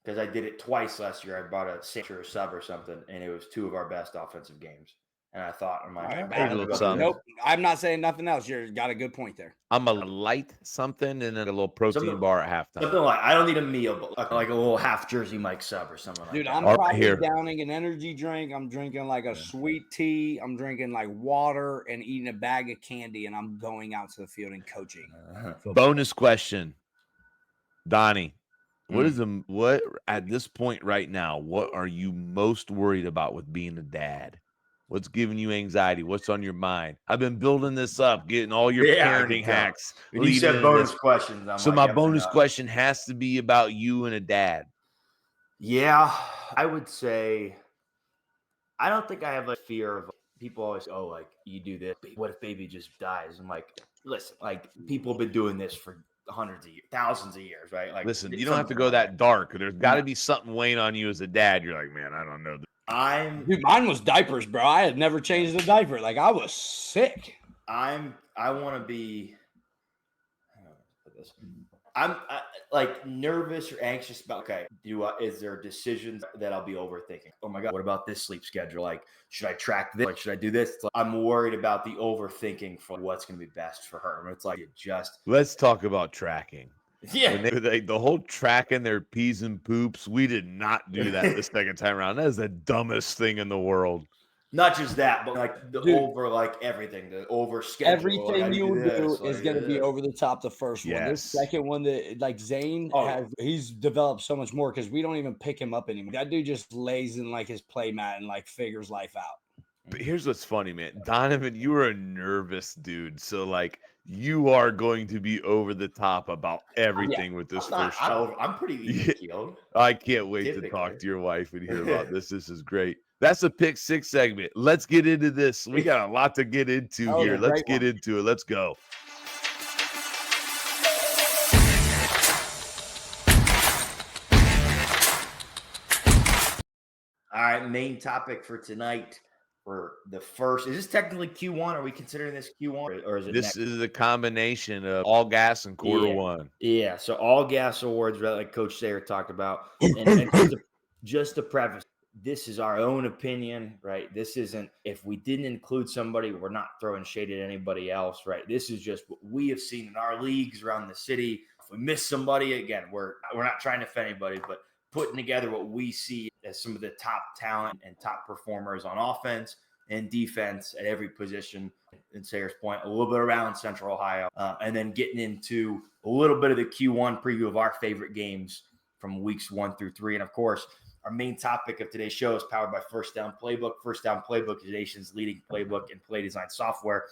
Because I did it twice last year. I bought a six or a sub or something, and it was two of our best offensive games. And I thought, Nope, I'm not saying nothing else. You got a good point there. I'm a light something and then a little protein bar at halftime. Something like, I don't need a meal, but like a little half Jersey Mike sub or something Dude, like that. I'm probably downing an energy drink. I'm drinking like a sweet tea. I'm drinking like water and eating a bag of candy, and I'm going out to the field and coaching. Bonus question, Donnie. What at this point right now, what are you most worried about with being a dad? What's giving you anxiety? What's on your mind? I've been building this up, getting all your parenting hacks. When you said bonus questions, so my bonus question has to be about you and a dad. Yeah, I would say I don't think I have a fear of people always, oh, like, you do this. What if baby just dies? I'm like, listen, like, people have been doing this for hundreds of years, thousands of years, right? Like, listen, you don't have to go that dark. There's got to be something weighing on you as a dad. You're like, man, I don't know. Dude, mine was diapers, bro. I had never changed a diaper. Like, I was sick. I want to be. I'm like nervous or anxious about. Okay, is there decisions that I'll be overthinking? Oh my god, what about this sleep schedule? Like, should I track this? Like, should I do this? Like, I'm worried about the overthinking for what's going to be best for her. It's like Let's talk about tracking. Yeah, the whole tracking their peas and poops. We did not do that the second time around. That is the dumbest thing in the world. Not just that, but like everything, the over schedule. Everything you do is going to be over the top. The first one, this second one, that like Zane he's developed so much more because we don't even pick him up anymore. That dude just lays in like his play mat and like figures life out. But here's what's funny, man. Donovan, you were a nervous dude, so like you are going to be over the top about everything with this first show. I'm pretty even-keeled. I can't wait to talk to your wife and hear about this. This is great. That's a pick six segment. Let's get into this. We got a lot to get into here. Let's get into it. Let's go. All right, main topic for tonight. For the first, is this technically Q1? Are we considering this Q1 or is it? This is a combination of all gas and quarter one. Yeah, so all gas awards, like Coach Sayer talked about, and just to preface, this is our own opinion, right? This isn't, if we didn't include somebody, we're not throwing shade at anybody else, right? This is just what we have seen in our leagues around the city. If we miss somebody, again, we're not trying to offend anybody, but putting together what we see as some of the top talent and top performers on offense and defense at every position. In Sayer's point, a little bit around Central Ohio, and then getting into a little bit of the Q1 preview of our favorite games from weeks 1 through 3. And of course, our main topic of today's show is powered by First Down Playbook. First Down Playbook is the nation's leading playbook and play design software.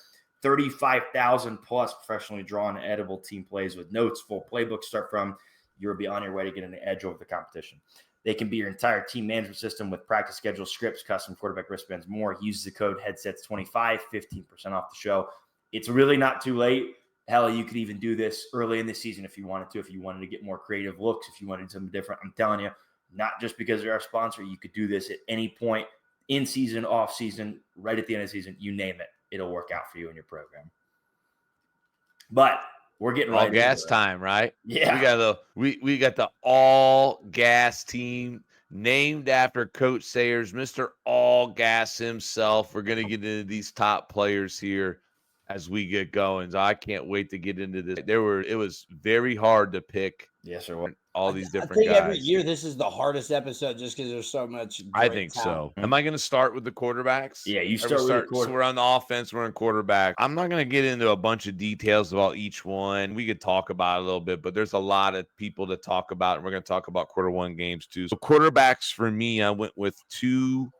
35,000 plus professionally drawn and edible team plays with notes, full playbooks start from. You'll be on your way to getting an edge over the competition. They can be your entire team management system with practice schedules, scripts, custom quarterback wristbands, more. Use the code HEADSETS25, 15% off the show. It's really not too late. Hell, you could even do this early in the season if you wanted to, if you wanted to get more creative looks, if you wanted something different. I'm telling you, not just because they're our sponsor, you could do this at any point, in season, off season, right at the end of the season, you name it. It'll work out for you in your program. But we're getting all gas time, right? Yeah. We got the all gas team named after Coach Sayers, Mr. All Gas himself. We're going to get into these top players here as we get going. So I can't wait to get into this. It was very hard to pick. Yes, sir. All these different I think guys. every year this is the hardest episode just because there's so much. I think so. Am I going to start with the quarterbacks? Yeah, you start with the quarterback. So we're on the offense. We're in quarterback. I'm not going to get into a bunch of details about each one. We could talk about it a little bit, but there's a lot of people to talk about, and we're going to talk about quarter one games too. So quarterbacks for me, I went with two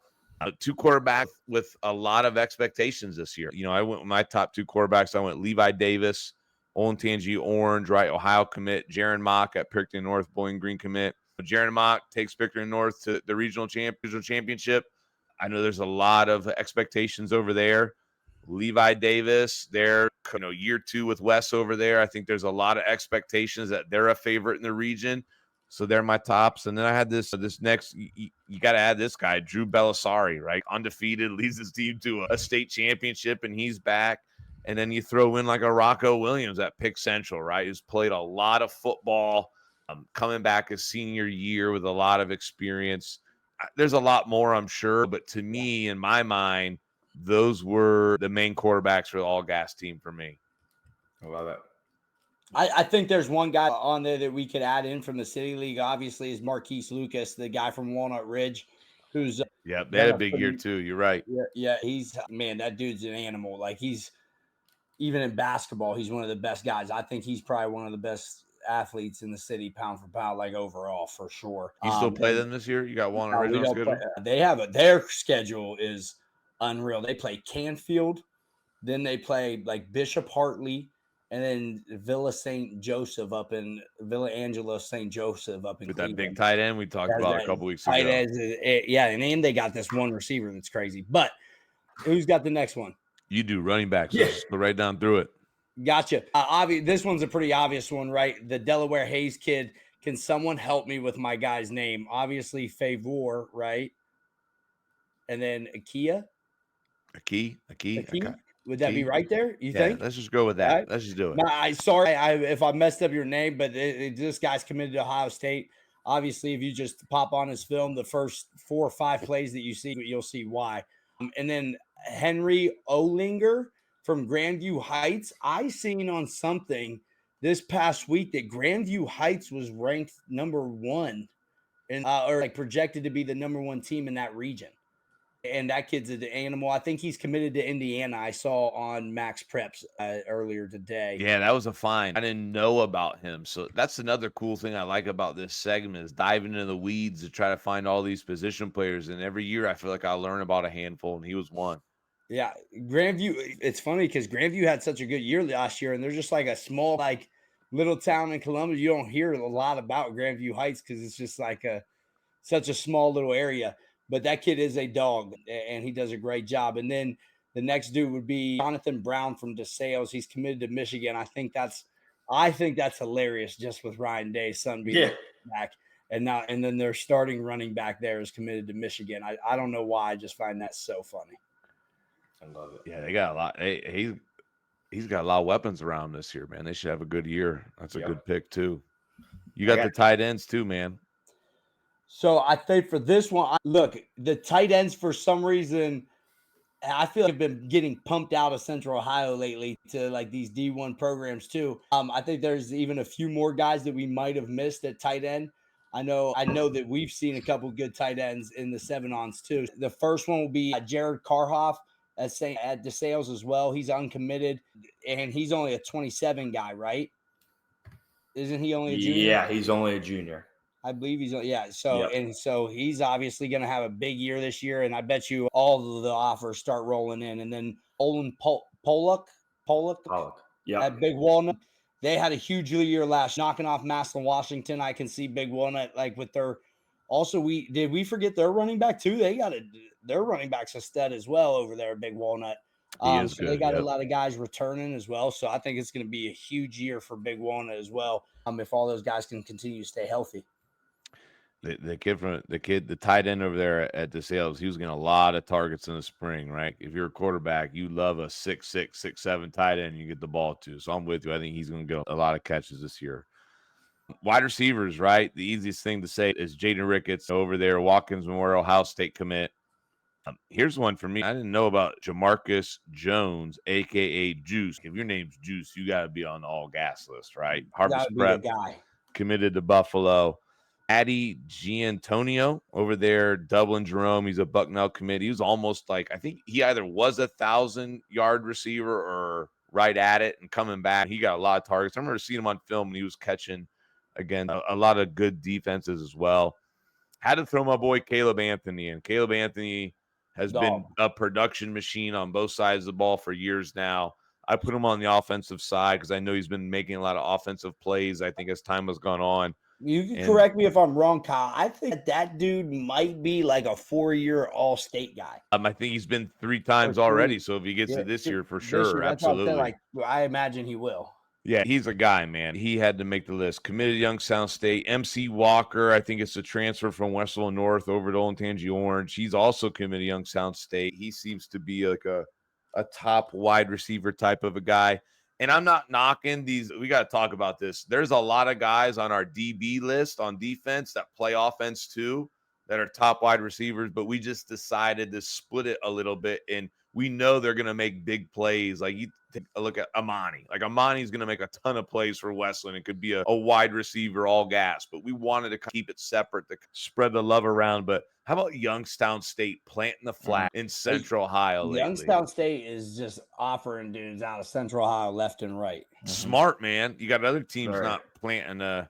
Two quarterbacks with a lot of expectations this year. I went with my top two quarterbacks. I went Levi Davis, Olentangy Orange, right? Ohio commit. Jaron Mock at Pickerington North, Bowling Green commit. Jaron Mock takes Pickerington North to the regional championship. I know there's a lot of expectations over there. Levi Davis, they're year 2 with Wes over there. I think there's a lot of expectations that they're a favorite in the region. So they're my tops. And then I had this next, you got to add this guy, Drew Bellisari, right? Undefeated, leads his team to a state championship, and he's back. And then you throw in like a Rocco Williams at Pick Central, right? Who's played a lot of football, coming back his senior year with a lot of experience. There's a lot more, I'm sure. But to me, in my mind, those were the main quarterbacks for the all gas team for me. I love it. I think there's one guy on there that we could add in from the City League, obviously, is Marquise Lucas, the guy from Walnut Ridge, who's they had a big year too. You're right. Yeah, he's that dude's an animal. Like, he's even in basketball, he's one of the best guys. I think he's probably one of the best athletes in the city, pound for pound, like overall, for sure. You still play them this year? You got Walnut Ridge on schedule? They have their schedule is unreal. They play Canfield, then they play like Bishop Hartley, and then Villa St. Joseph up in Villa Angela St. Joseph up in with Cleveland. That big tight end we talked about a couple weeks ago. Yeah, and then they got this one receiver that's crazy. But who's got the next one? You do, running backs. Yeah. Just go right down through it. Gotcha. This one's a pretty obvious one, right? The Delaware Hayes kid. Can someone help me with my guy's name? Obviously, Favor, right? And then Akia. Aki. Would that be right there? You think? Let's just go with that. Right. Let's just do it. Sorry if I messed up your name, but this guy's committed to Ohio State. Obviously, if you just pop on his film, the first 4 or 5 plays that you see, you'll see why. And then Henry Olinger from Grandview Heights. I seen on something this past week that Grandview Heights was ranked number 1 and or like projected to be the number 1 team in that region. And that kid's an animal. I think he's committed to Indiana. I saw on Max Preps earlier today. Yeah, that was a find. I didn't know about him. So that's another cool thing I like about this segment is diving into the weeds to try to find all these position players. And every year I feel like I learn about a handful, and he was one. Yeah, Grandview. It's funny because Grandview had such a good year last year, and they're just like a small, like little town in Columbus. You don't hear a lot about Grandview Heights because it's just like such a small little area. But that kid is a dog, and he does a great job. And then the next dude would be Jonathan Brown from DeSales. He's committed to Michigan. I think that's hilarious, just with Ryan Day's son being back. And then their starting running back there is committed to Michigan. I don't know why. I just find that so funny. I love it. Yeah, they got a lot. He's got a lot of weapons around this year, man. They should have a good year. That's a good pick too. You got the tight ends too, man. So I think for this one, look, the tight ends for some reason, I feel like have been getting pumped out of Central Ohio lately to like these D1 programs too. I think there's even a few more guys that we might have missed at tight end. I know that we've seen a couple good tight ends in the 7-ons too. The first one will be Jared Karhoff at DeSales as well. He's uncommitted, and he's only a 27 guy, right? Isn't he only a junior? Yeah, he's only a junior. I believe he's so he's obviously going to have a big year this year, and I bet you all of the offers start rolling in. And then Olin Pollock, at Big Walnut, they had a huge year last, knocking off Massillon, Washington. I can see Big Walnut like with their. Also, did we forget their running back too? They got their running back's a stud as well over there at Big Walnut. So they got a lot of guys returning as well. So I think it's going to be a huge year for Big Walnut as well. If all those guys can continue to stay healthy. The tight end over there at DeSales, he was getting a lot of targets in the spring, right? If you're a quarterback, you love a 6'6", 6'7" tight end you get the ball to. So I'm with you. I think he's going to get a lot of catches this year. Wide receivers, right? The easiest thing to say is Jaden Ricketts over there, Watkins Memorial, Ohio State commit. Here's one for me. I didn't know about Jamarcus Jones, a.k.a. Juice. If your name's Juice, you got to be on the all-gas list, right? Harvest Prep, committed to Buffalo. Addy Giantonio over there, Dublin Jerome. He's a Bucknell commit. He was almost like, I think he either was 1,000-yard receiver or right at it and coming back. He got a lot of targets. I remember seeing him on film, and he was catching, again, a lot of good defenses as well. Had to throw my boy Caleb Anthony in. Caleb Anthony has been a production machine on both sides of the ball for years now. I put him on the offensive side because I know he's been making a lot of offensive plays, I think, as time has gone on. You can correct me if I'm wrong, Kyle. I think that dude might be like a 4-year All-State guy. I think he's been 3 times already, so if he gets it this year, for sure, absolutely. Like, I imagine he will. Yeah, he's a guy, man. He had to make the list. Committed to Youngstown State. MC Walker, I think it's a transfer from Westville North over to Olentangy Orange. He's also committed to Youngstown State. He seems to be like a top wide receiver type of a guy. And I'm not knocking these. We got to talk about this. There's a lot of guys on our DB list on defense that play offense too, that are top wide receivers, but we just decided to split it a little bit. And we know they're going to make big plays. Like, you take a look at Amani. Like, Amani's going to make a ton of plays for Westland. It could be a wide receiver, all gas, but we wanted to keep it separate to spread the love around. But how about Youngstown State planting the flag in Central Ohio lately? Youngstown State is just offering dudes out of Central Ohio left and right. Smart, man. You got other teams not planting a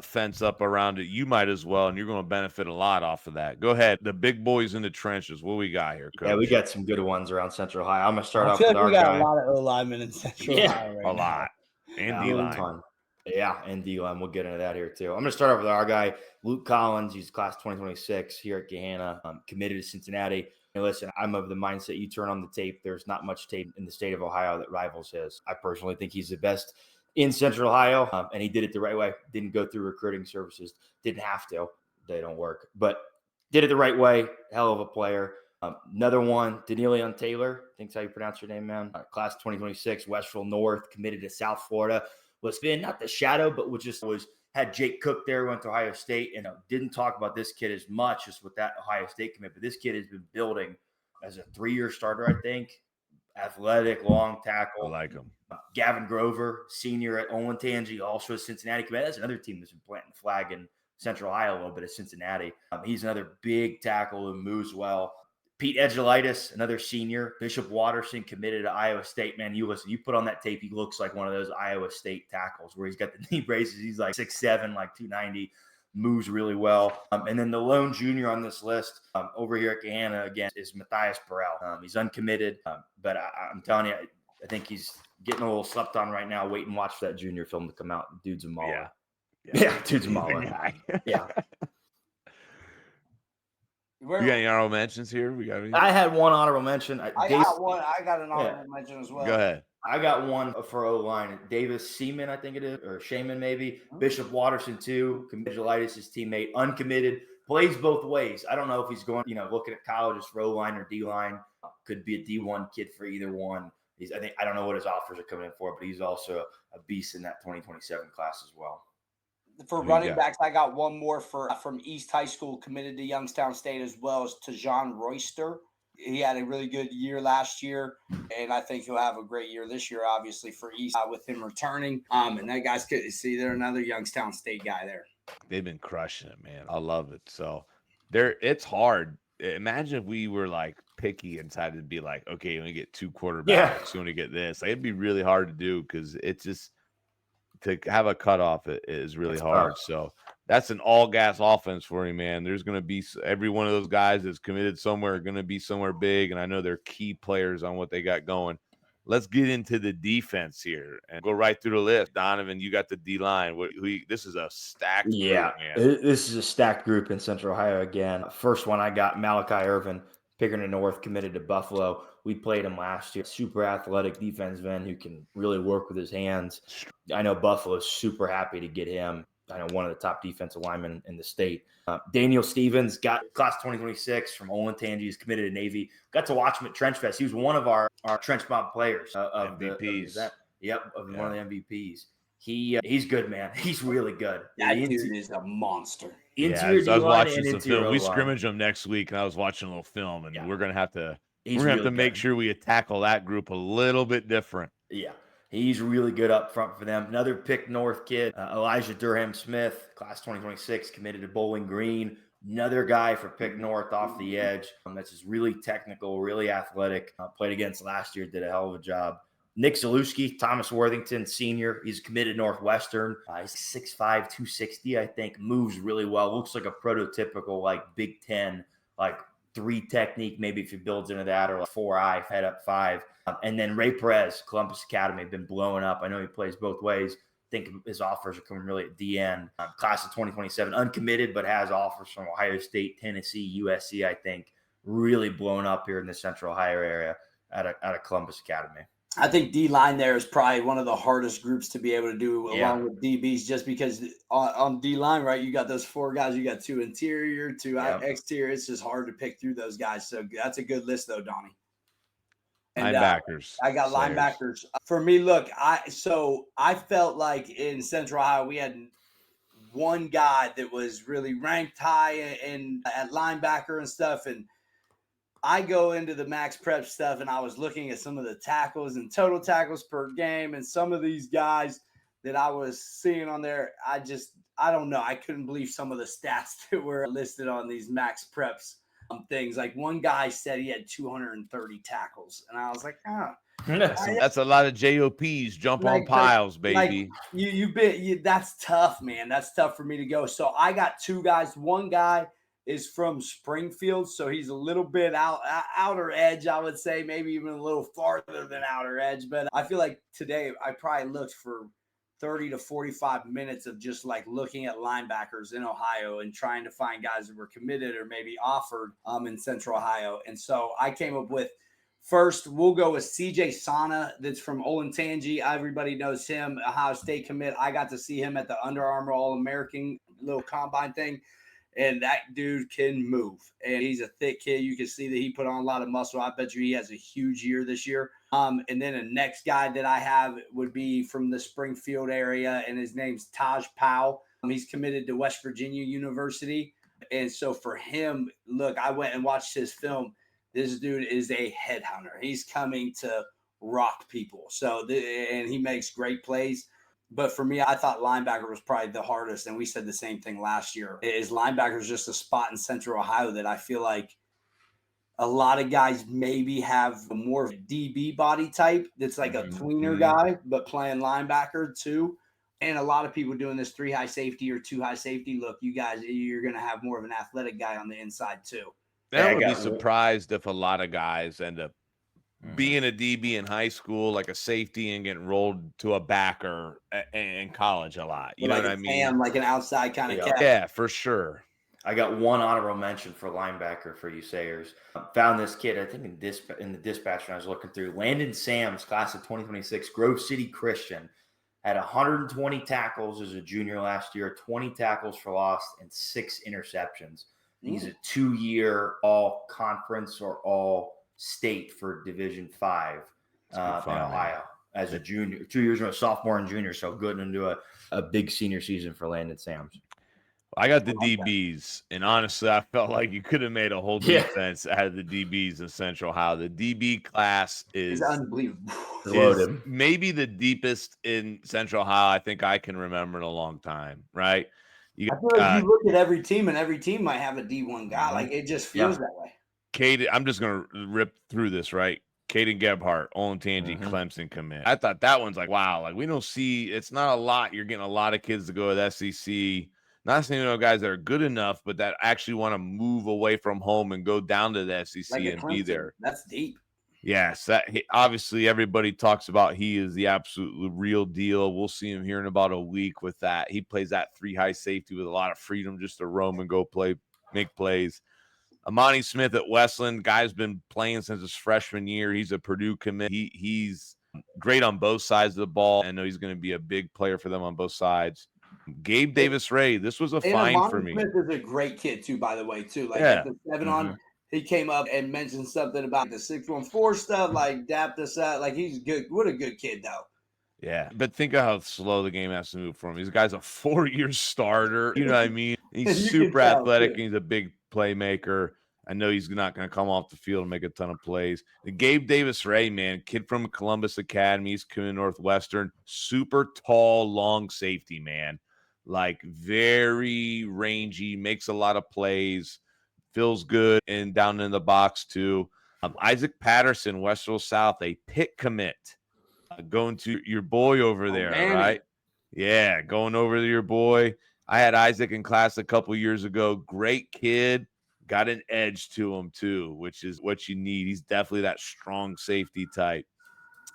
fence up around it. You might as well, and you're going to benefit a lot off of that. Go ahead. The big boys in the trenches. What we got here, Coach? Yeah, we got some good ones around Central Ohio. I'm going to start off with with our guy. guy. A lot of O-linemen in Central Ohio right now. A lot. And D-line. Yeah, and D-line. We'll get into that here, too. I'm going to start off with our guy, Luke Collins. He's class 2026 here at Gahanna, committed to Cincinnati. And listen, I'm of the mindset you turn on the tape. There's not much tape in the state of Ohio that rivals his. I personally think he's the best in Central Ohio, and he did it the right way. Didn't go through recruiting services. Didn't have to. They don't work. But did it the right way. Hell of a player. Another one, Danelion Taylor. I think that's how you pronounce your name, man. Class 2026, Westfield North, committed to South Florida. Was been not the shadow, but had Jake Cook there, went to Ohio State, and didn't talk about this kid as much as with that Ohio State commit. But this kid has been building as a 3-year starter, I think. Athletic, long tackle. I like him. Gavin Grover, senior at Olentangy, also a Cincinnati commit. That's another team that's been planting the flag in Central Ohio a little bit of Cincinnati. He's another big tackle who moves well. Pete Edgelitis, another senior. Bishop Watterson committed to Iowa State. Man, you put on that tape, he looks like one of those Iowa State tackles where he's got the knee braces. He's like 6'7", like 290, moves really well. And then the lone junior on this list over here at Gahanna, again, is Matthias Burrell. He's uncommitted, but I'm telling you, I think he's getting a little slept on right now. Wait and watch for that junior film to come out. Dude's a mauler. Yeah, dude's a mauler. Yeah. You got any honorable mentions here? I had one honorable mention. I got an honorable mention as well. Go ahead. I got one for O-line. Davis Seaman, I think it is, or Shaman maybe. Bishop Watterson, too. Committed his teammate. Uncommitted. Plays both ways. I don't know if he's going, looking at colleges for O-line or D-line. Could be a D1 kid for either one. I don't know what his offers are coming in for, but he's also a beast in that 2027 class as well. For running backs, I got one more from East High School, committed to Youngstown State, as well as Tajon Royster. He had a really good year last year, and I think he'll have a great year this year, obviously, for East with him returning. And that guy's good. See, they're another Youngstown State guy there. They've been crushing it, man. I love it. So it's hard. Imagine if we were like picky and decided to be like, okay, when we get 2 quarterbacks, when we get this, it'd be really hard to do because it's just to have a cutoff is really hard. Tough. So that's an all gas offense for you, man. There's going to be every one of those guys that's committed somewhere going to be somewhere big. And I know they're key players on what they got going. Let's get into the defense here and go right through the list. Donovan, you got the D-line. This is a stacked group, man. This is a stacked group in Central Ohio again. First one I got, Malachi Irvin, Pickering North, committed to Buffalo. We played him last year. Super athletic defensive end who can really work with his hands. I know Buffalo's super happy to get him. I know one of the top defensive linemen in the state. Daniel Stevens got class 2026 from Olentangy. He's committed to Navy. Got to watch him at Trench Fest. He was one of our Trench Mob players of MVPs. One of the MVPs. He's good, man. He's really good. That dude is a monster. I was watching some film. We scrimmage them next week, and I was watching a little film, and we're gonna have to make sure we tackle that group a little bit different. Yeah. He's really good up front for them. Another Pick North kid, Elijah Durham Smith, class 2026, committed to Bowling Green. Another guy for Pick North off the edge. That's just really technical, really athletic. Played against last year, did a hell of a job. Nick Zalewski, Thomas Worthington, senior. He's committed Northwestern. He's 6'5", 260, I think. Moves really well. Looks like a prototypical, Big Ten, 3 technique, maybe if he builds into that, or like 4-eye, head up 5. And then Ray Perez, Columbus Academy, been blowing up. I know he plays both ways. I think his offers are coming really at the end. Class of 2027, uncommitted, but has offers from Ohio State, Tennessee, USC, I think. Really blown up here in the Central Ohio area at a Columbus Academy. I think D-line there is probably one of the hardest groups to be able to do along with DBs, just because on D-line, right, you got those 4 guys, you got 2 interior, 2 exterior. It's just hard to pick through those guys. So that's a good list, though, Donnie. And, linebackers. I got linebackers. For me, look, I felt like in Central Ohio we had one guy that was really ranked high at linebacker and stuff, and I go into the max prep stuff, and I was looking at some of the tackles and total tackles per game, and some of these guys that I was seeing on there, I don't know. I couldn't believe some of the stats that were listed on these max preps things. Like one guy said he had 230 tackles, and I was like, that's a lot of JOPs, jump on piles, baby. That's tough, man. That's tough for me to go. So I got 2 guys. One guy is from Springfield, so he's a little bit outer edge, I would say, maybe even a little farther than outer edge. But I feel like today I probably looked for 30 to 45 minutes of just like looking at linebackers in Ohio and trying to find guys that were committed or maybe offered in Central Ohio. And so I came up with, first, we'll go with CJ Sana, that's from Olentangy. Everybody knows him, Ohio State commit. I got to see him at the Under Armour All-American little combine thing. And that dude can move. And he's a thick kid. You can see that he put on a lot of muscle. I bet you he has a huge year this year. And then the next guy that I have would be from the Springfield area, and his name's Taj Powell. He's committed to West Virginia University. And so for him, look, I went and watched his film. This dude is a headhunter. He's coming to rock people. And he makes great plays. But for me, I thought linebacker was probably the hardest, and we said the same thing last year. Is linebacker just a spot in Central Ohio that I feel like a lot of guys maybe have more of a DB body type that's like a tweener guy, but playing linebacker too. And a lot of people doing this 3-high safety or 2-high safety. Look, you guys, you're going to have more of an athletic guy on the inside too. I would be surprised if a lot of guys end up being a DB in high school, like a safety, and getting rolled to a backer in college a lot. You know what I mean? Like an outside kind of cat. Yeah, for sure. I got one honorable mention for linebacker for you Sayers. Found this kid, I think in the dispatch when I was looking through. Landon Sams, class of 2026, Grove City Christian. Had 120 tackles as a junior last year, 20 tackles for loss, and 6 interceptions. He's a 2-year all-conference or all-state for Division 5 in Ohio as a junior. 2 years ago, sophomore and junior, so good into a big senior season for Landon Sams. I got the DBs, and honestly, I felt like you could have made a whole defense out of the DBs in Central Ohio. The DB class is unbelievable. Is maybe the deepest in Central Ohio I think I can remember in a long time, right? I feel like you look at every team, and every team might have a D1 guy. Like, it just feels that way. Caden, I'm just going to rip through this, right? Caden Gebhart, Olentangy, Clemson commit. I thought that one's like, wow, like we don't see, it's not a lot. You're getting a lot of kids to go with SEC. Not saying guys that are good enough, but that actually want to move away from home and go down to the SEC and be there. That's deep. Yes, obviously everybody talks about he is the absolute real deal. We'll see him here in about a week with that. He plays that 3-high safety with a lot of freedom just to roam and go play, make plays. Amani Smith at Westland, guy's been playing since his freshman year. He's a Purdue commit. He's great on both sides of the ball. I know he's going to be a big player for them on both sides. Gabe Davis-Ray, this was a find for me. Smith is a great kid too, by the way, too. Like at the 7 on, he came up and mentioned something about the 614 stuff, like dapped us out. Like he's good. What a good kid, though. Yeah, but think of how slow the game has to move for him. This guy's a 4-year starter. You know what I mean? He's super athletic, and he's a big playmaker. I know he's not going to come off the field and make a ton of plays. The Gabe Davis-Ray, man, kid from Columbus Academy, he's coming Northwestern, super tall, long safety, man. Like very rangy, makes a lot of plays, feels good and down in the box too. Isaac Patterson, Western South, a Pitt commit, going to your boy over there, right? Yeah, going over to your boy. I had Isaac in class a couple years ago. Great kid. got an edge to him too, which is what you need. He's definitely that strong safety type.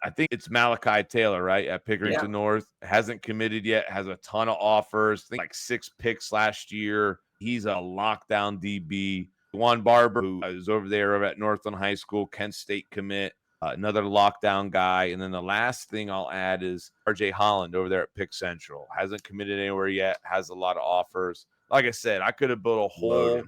I think it's Malachi Taylor, right, at Pickerington North. Hasn't committed yet, has a ton of offers. I think like 6 picks last year. He's a lockdown DB. Juan Barber, who is over there at Northland High School, Kent State commit, another lockdown guy. And then the last thing I'll add is RJ Holland over there at Pick Central. Hasn't committed anywhere yet, has a lot of offers. Like I said, I could have built a whole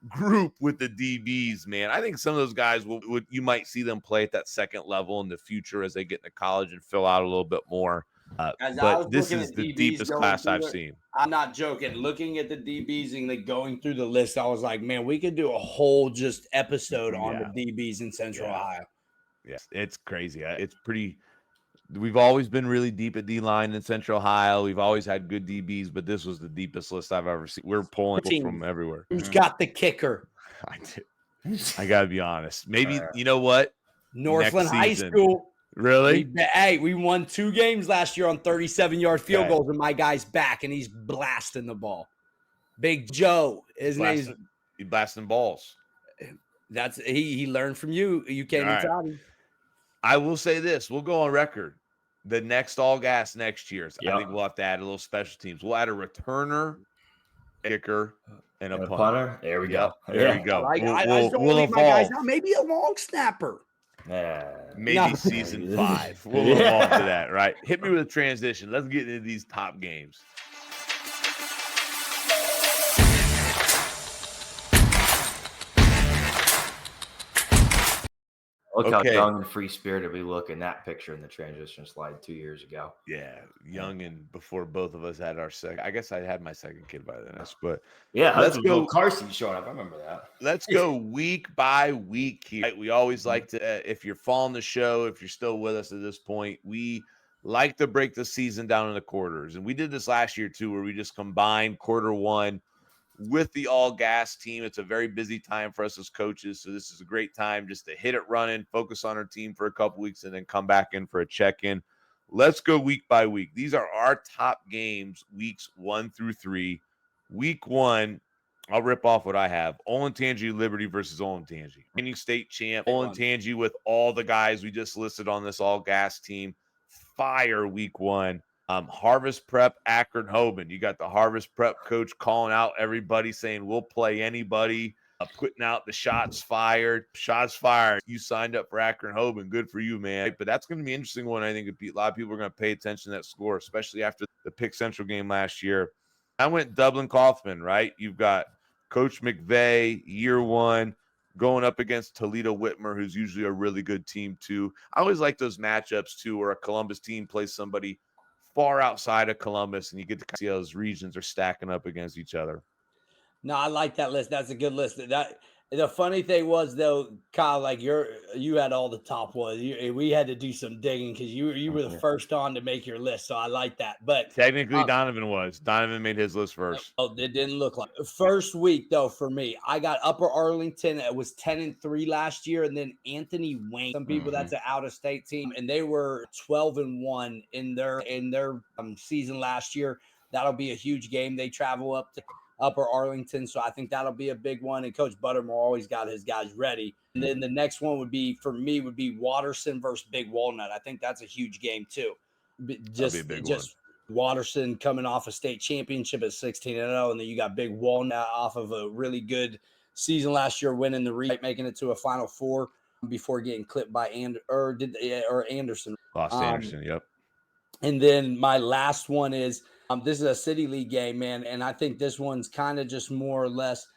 group with the DBs, man. I think some of those guys would you might see them play at that second level in the future as they get into college and fill out a little bit more. But this is the deepest class I've seen. I'm not joking. Looking at the DBs and like going through the list, I was like, man, we could do a whole just episode on the DBs in Central Ohio. Yeah, it's crazy. It's pretty. We've always been really deep at D-line in Central Ohio. We've always had good DBs, but this was the deepest list I've ever seen. We're pulling people from everywhere. Who's got the kicker? I got to be honest. Maybe, you know what? Northland High School. Really? We won 2 games last year on 37-yard field goals, and my guy's back, and he's blasting the ball. Big Joe. He's blasting balls. That's he learned from you. You came and taught him. I will say this. We'll go on record. The next all gas next year. I think we'll have to add a little special teams. We'll add a returner, kicker, and a punter. There we go. There we go. We'll evolve. Maybe a long snapper. Maybe season 5. We'll evolve to that, right? Hit me with a transition. Let's get into these top games. Look how young and free-spirited we look in that picture in the transition slide 2 years ago. Yeah, young and before both of us had our second. I guess I had my second kid by then. But let's go. Car seat showing up. I remember that. Let's go week by week here. Right? We always like to, if you're following the show, if you're still with us at this point, we like to break the season down into quarters. And we did this last year too, where we just combined quarter 1 with the all gas team. It's a very busy time for us as coaches. So this is a great time just to hit it running, focus on our team for a couple weeks, and then come back in for a check-in. Let's go week by week. These are our top games, weeks 1 through 3. Week 1, I'll rip off what I have. Olentangy Liberty versus Olentangy. Reigning state champ. Olentangy with all the guys we just listed on this all gas team. Fire week 1. Harvest Prep, Akron Hoban. You got the Harvest Prep coach calling out everybody, saying we'll play anybody, putting out the shots fired. Shots fired. You signed up for Akron Hoban. Good for you, man. But that's going to be an interesting one. I think a lot of people are going to pay attention to that score, especially after the Pick Central game last year. I went Dublin Kaufman, right? You've got Coach McVeigh, year 1, going up against Toledo Whitmer, who's usually a really good team too. I always like those matchups too, where a Columbus team plays somebody far outside of Columbus, and you get to see how those regions are stacking up against each other. No, I like that list. That's a good list. The funny thing was, though, Kyle, like you had all the top ones. We had to do some digging because you were the first on to make your list, so I like that. But technically, Donovan made his list first. Oh, it didn't look like first week though for me. I got Upper Arlington. It was 10-3 last year, and then Anthony Wayne. Some people that's an out-of-state team, and they were 12-1 in their season last year. That'll be a huge game. They travel up to Upper Arlington, so I think that'll be a big one. And Coach Buttermore always got his guys ready. And then the next one would be Watterson versus Big Walnut. I think that's a huge game too. Just Watterson coming off a state championship at 16-0, and then you got Big Walnut off of a really good season last year, winning the region, making it to a Final Four before getting clipped by Anderson. Lost Anderson, yep. And then my last one is. This is a City League game, man, and I think this one's kind of just more or less,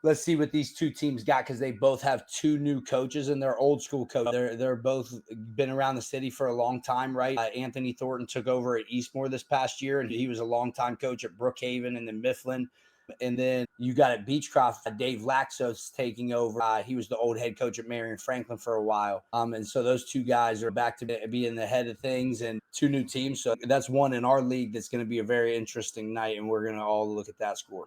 let's see what these two teams got, because they both have 2 new coaches, and they're old school coaches. They're both been around the city for a long time, right? Anthony Thornton took over at Eastmore this past year, and he was a longtime coach at Brookhaven and then Mifflin. And then you got at Beechcroft, Dave Laxos taking over. He was the old head coach at Marion Franklin for a while. And so those 2 guys are back to being the head of things, and 2 new teams. So that's one in our league that's going to be a very interesting night, and we're going to all look at that score.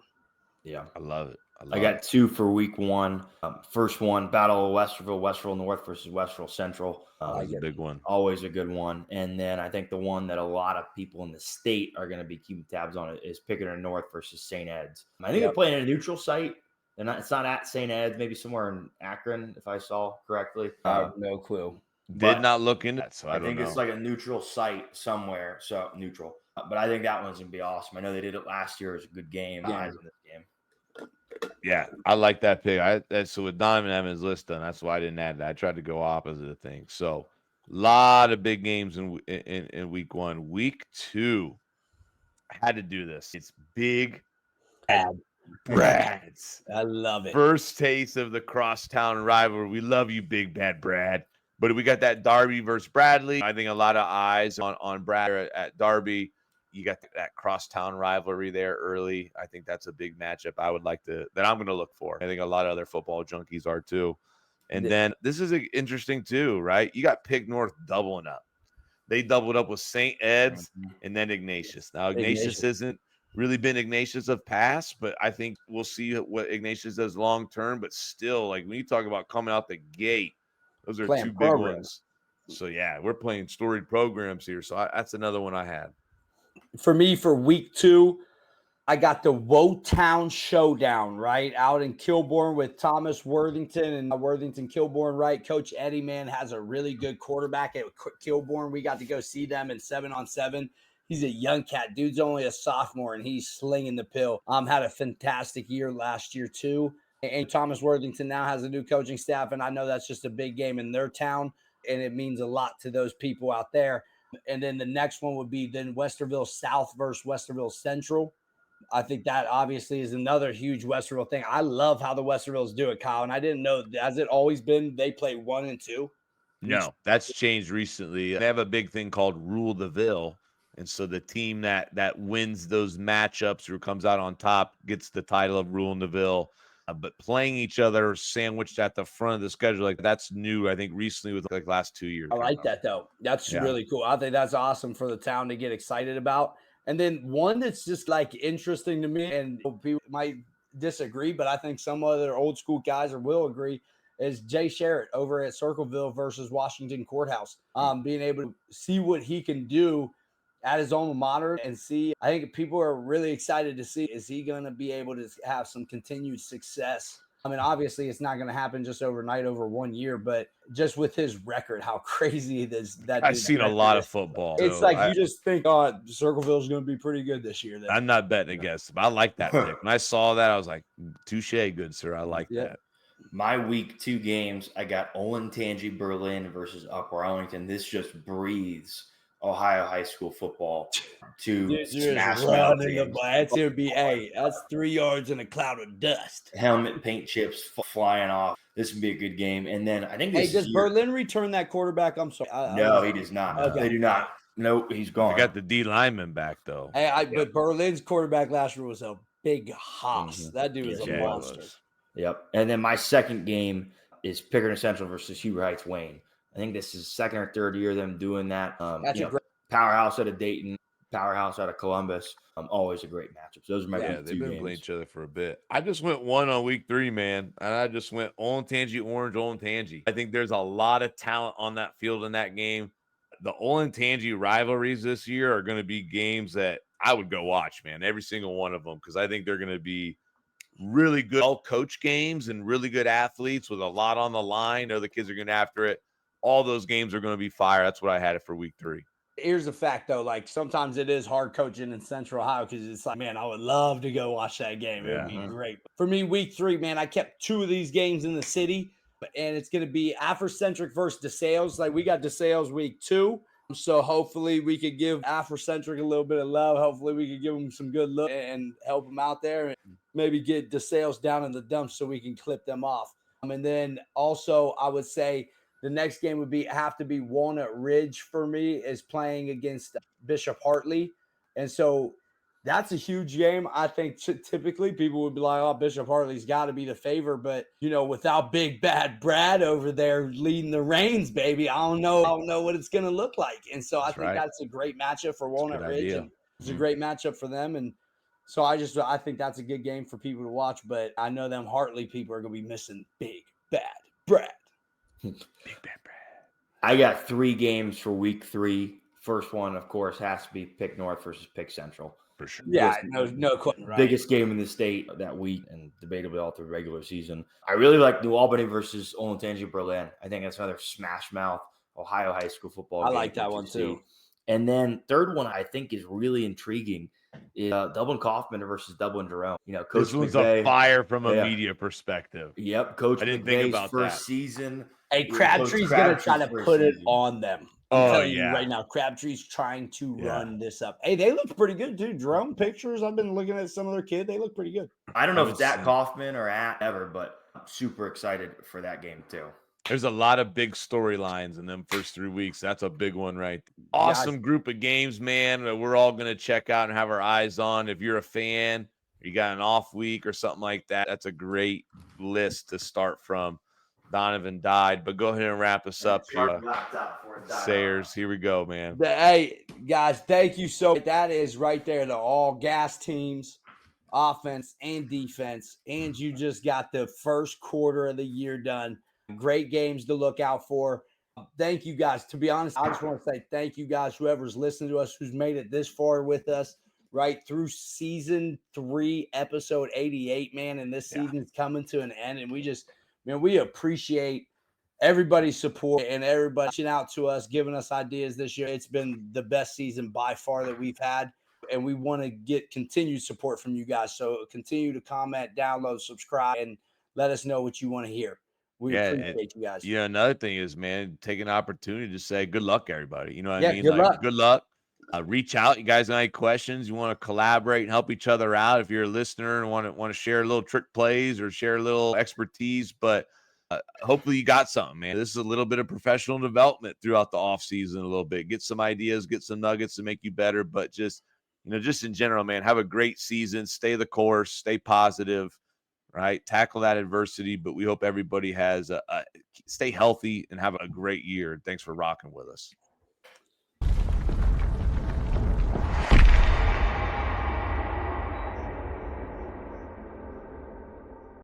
Yeah, I love it. I got 2 for week 1. First one, Battle of Westerville North versus Westerville Central. That's a big one. Always a good one. And then I think the one that a lot of people in the state are going to be keeping tabs on is Pickerington North versus St. Ed's. I think they're playing at a neutral site. and it's not at St. Ed's, maybe somewhere in Akron, if I saw correctly. I have no clue. Did not look into that, so I don't think know. it's like a neutral site somewhere, so neutral. But I think that one's gonna be awesome. I know they did it last year. It was a good game. Eyes in this game. Yeah, I like that pick. So with Donovan having his list done, that's why I didn't add that. I tried to go opposite of things. So a lot of big games in week 1. Week 2, I had to do this. It's big Brad's. I love it. First taste of the crosstown rivalry. We love you, Big Bad Brad. But we got that Darby versus Bradley. I think a lot of eyes on Brad at Darby. You got that crosstown rivalry there early. I think that's a big matchup that I'm going to look for. I think a lot of other football junkies are too. And then this is interesting too, right? You got Pick North doubling up. They doubled up with St. Ed's and then Ignatius. Now, Ignatius isn't really been Ignatius of past, but I think we'll see what Ignatius does long term. But still, like when you talk about coming out the gate, those are two big ones. So yeah, we're playing storied programs here. So that's another one I had. For me, for week 2, I got the Wotown Showdown, right? Out in Kilbourne with Thomas Worthington and Worthington Kilbourne, right? Coach Eddie, man, has a really good quarterback at Kilbourne. We got to go see them in 7-on-7. He's a young cat. Dude's only a sophomore, and he's slinging the pill. Had a fantastic year last year, too. And Thomas Worthington now has a new coaching staff, and I know that's just a big game in their town, and it means a lot to those people out there. And then the next one would be then Westerville South versus Westerville Central. I think that obviously is another huge Westerville thing. I love how the Westervilles do it, Kyle. And I didn't know, has it always been they play 1 and 2? No, that's changed recently. They have a big thing called Rule the Ville. And so the team that wins those matchups or comes out on top gets the title of Rule in the Ville. But playing each other sandwiched at the front of the schedule, like that's new, I think, recently with like last 2 years. I like that, though. That's really cool. I think that's awesome for the town to get excited about. And then one that's just like interesting to me, and people might disagree, but I think some other old school guys will agree, is Jay Sherritt over at Circleville versus Washington Courthouse. Being able to see what he can do at his alma mater and see, I think people are really excited to see, is he going to be able to have some continued success? I mean, obviously it's not going to happen just overnight over 1 year, but just with his record, how crazy that I've seen a lot of football. It's so you just think, Circleville's going to be pretty good this year. Then. I'm not betting against him. I like that pick. When I saw that, I was like, touche, good sir. I like that. My week 2 games, I got Olentangy Berlin versus Upper Arlington. This just breathes Ohio high school football to smash It's gonna be that's 3 yards in a cloud of dust. Helmet paint chips flying off. This would be a good game. And then I think does Berlin return that quarterback? I'm sorry. No, he does not. Okay. They do not. Nope, he's gone. I got the D lineman back though. But Berlin's quarterback last year was a big hoss. That dude was a monster. Yep. And then my second game is Pickering Central versus Huber Heights Wayne. I think this is second or third year of them doing that. That's a great powerhouse out of Dayton, powerhouse out of Columbus. Always a great matchup. So those are my they've been games. playing each other for a bit. I just went 1 on week 3, man, and I just went Olentangy Orange, Olentangy. I think there's a lot of talent on that field in that game. The Olentangy rivalries this year are going to be games that I would go watch, man. Every single one of them, because I think they're going to be really good, well-coached games and really good athletes with a lot on the line. The kids are getting after it. All those games are going to be fire. That's what I had it for week 3. Here's the fact, though. Like, sometimes it is hard coaching in Central Ohio because it's like, man, I would love to go watch that game. It would be great. For me, week 3, man, I kept 2 of these games in the city, and it's going to be Afrocentric versus DeSales. Like, we got DeSales week 2, so hopefully we could give Afrocentric a little bit of love. Hopefully we could give them some good look and help them out there and maybe get DeSales down in the dumps so we can clip them off. And then also I would say the next game would have to be Walnut Ridge for me, is playing against Bishop Hartley. And so that's a huge game. I think typically people would be like, oh, Bishop Hartley's got to be the favor. But, without Big Bad Brad over there leading the reins, baby, I don't know what it's going to look like. And so I think that's a great matchup for Walnut Ridge. And it's a great matchup for them. And so I think that's a good game for people to watch. But I know them Hartley people are going to be missing Big Bad Brad. Big Bad Brad. I got 3 games for week 3. First one, of course, has to be Pick North versus Pick Central. For sure. Yeah, no question. Right. Biggest game in the state that week and debatably all through the regular season. I really like New Albany versus Olentangy Berlin. I think that's another smash mouth Ohio high school football game. I like that one too. And then third one I think is really intriguing is Dublin Kaufman versus Dublin Jerome. You know, Coach this one's McVay, a fire from a media perspective. Yep, Coach I didn't think McVay's about first that. season. Hey, Crabtree's going to try to put it on them. I'm telling you right now, Crabtree's trying to run this up. Hey, they look pretty good, too. Jerome pictures, I've been looking at some of their kids. They look pretty good. I don't know if it's at Kaufman or at ever, but I'm super excited for that game, too. There's a lot of big storylines in them first 3 weeks. That's a big one, right? Awesome group of games, man, that we're all going to check out and have our eyes on. If you're a fan, you got an off week or something like that, that's a great list to start from. Donovan died, but go ahead and wrap us up here. Sayers, here we go, man. Hey, guys, thank you so much. That is right there, the all gas teams, offense and defense. And you just got the first quarter of the year done. Great games to look out for. Thank you, guys. To be honest, I just want to say thank you, guys, whoever's listening to us, who's made it this far with us, right through season 3, episode 88, man. And this season's coming to an end. And we appreciate everybody's support and everybody reaching out to us, giving us ideas this year. It's been the best season by far that we've had. And we want to get continued support from you guys. So continue to comment, download, subscribe, and let us know what you want to hear. We appreciate you guys. Yeah, another thing is, man, take an opportunity to say good luck, everybody. You know what I mean? Good luck. Reach out. You guys got any questions? You want to collaborate and help each other out? If you're a listener and want to share a little trick plays or share a little expertise, but hopefully you got something, man. This is a little bit of professional development throughout the off season a little bit. Get some ideas, get some nuggets to make you better, but just in general, man, have a great season. Stay the course, stay positive, right? Tackle that adversity, but we hope everybody has stay healthy and have a great year. Thanks for rocking with us.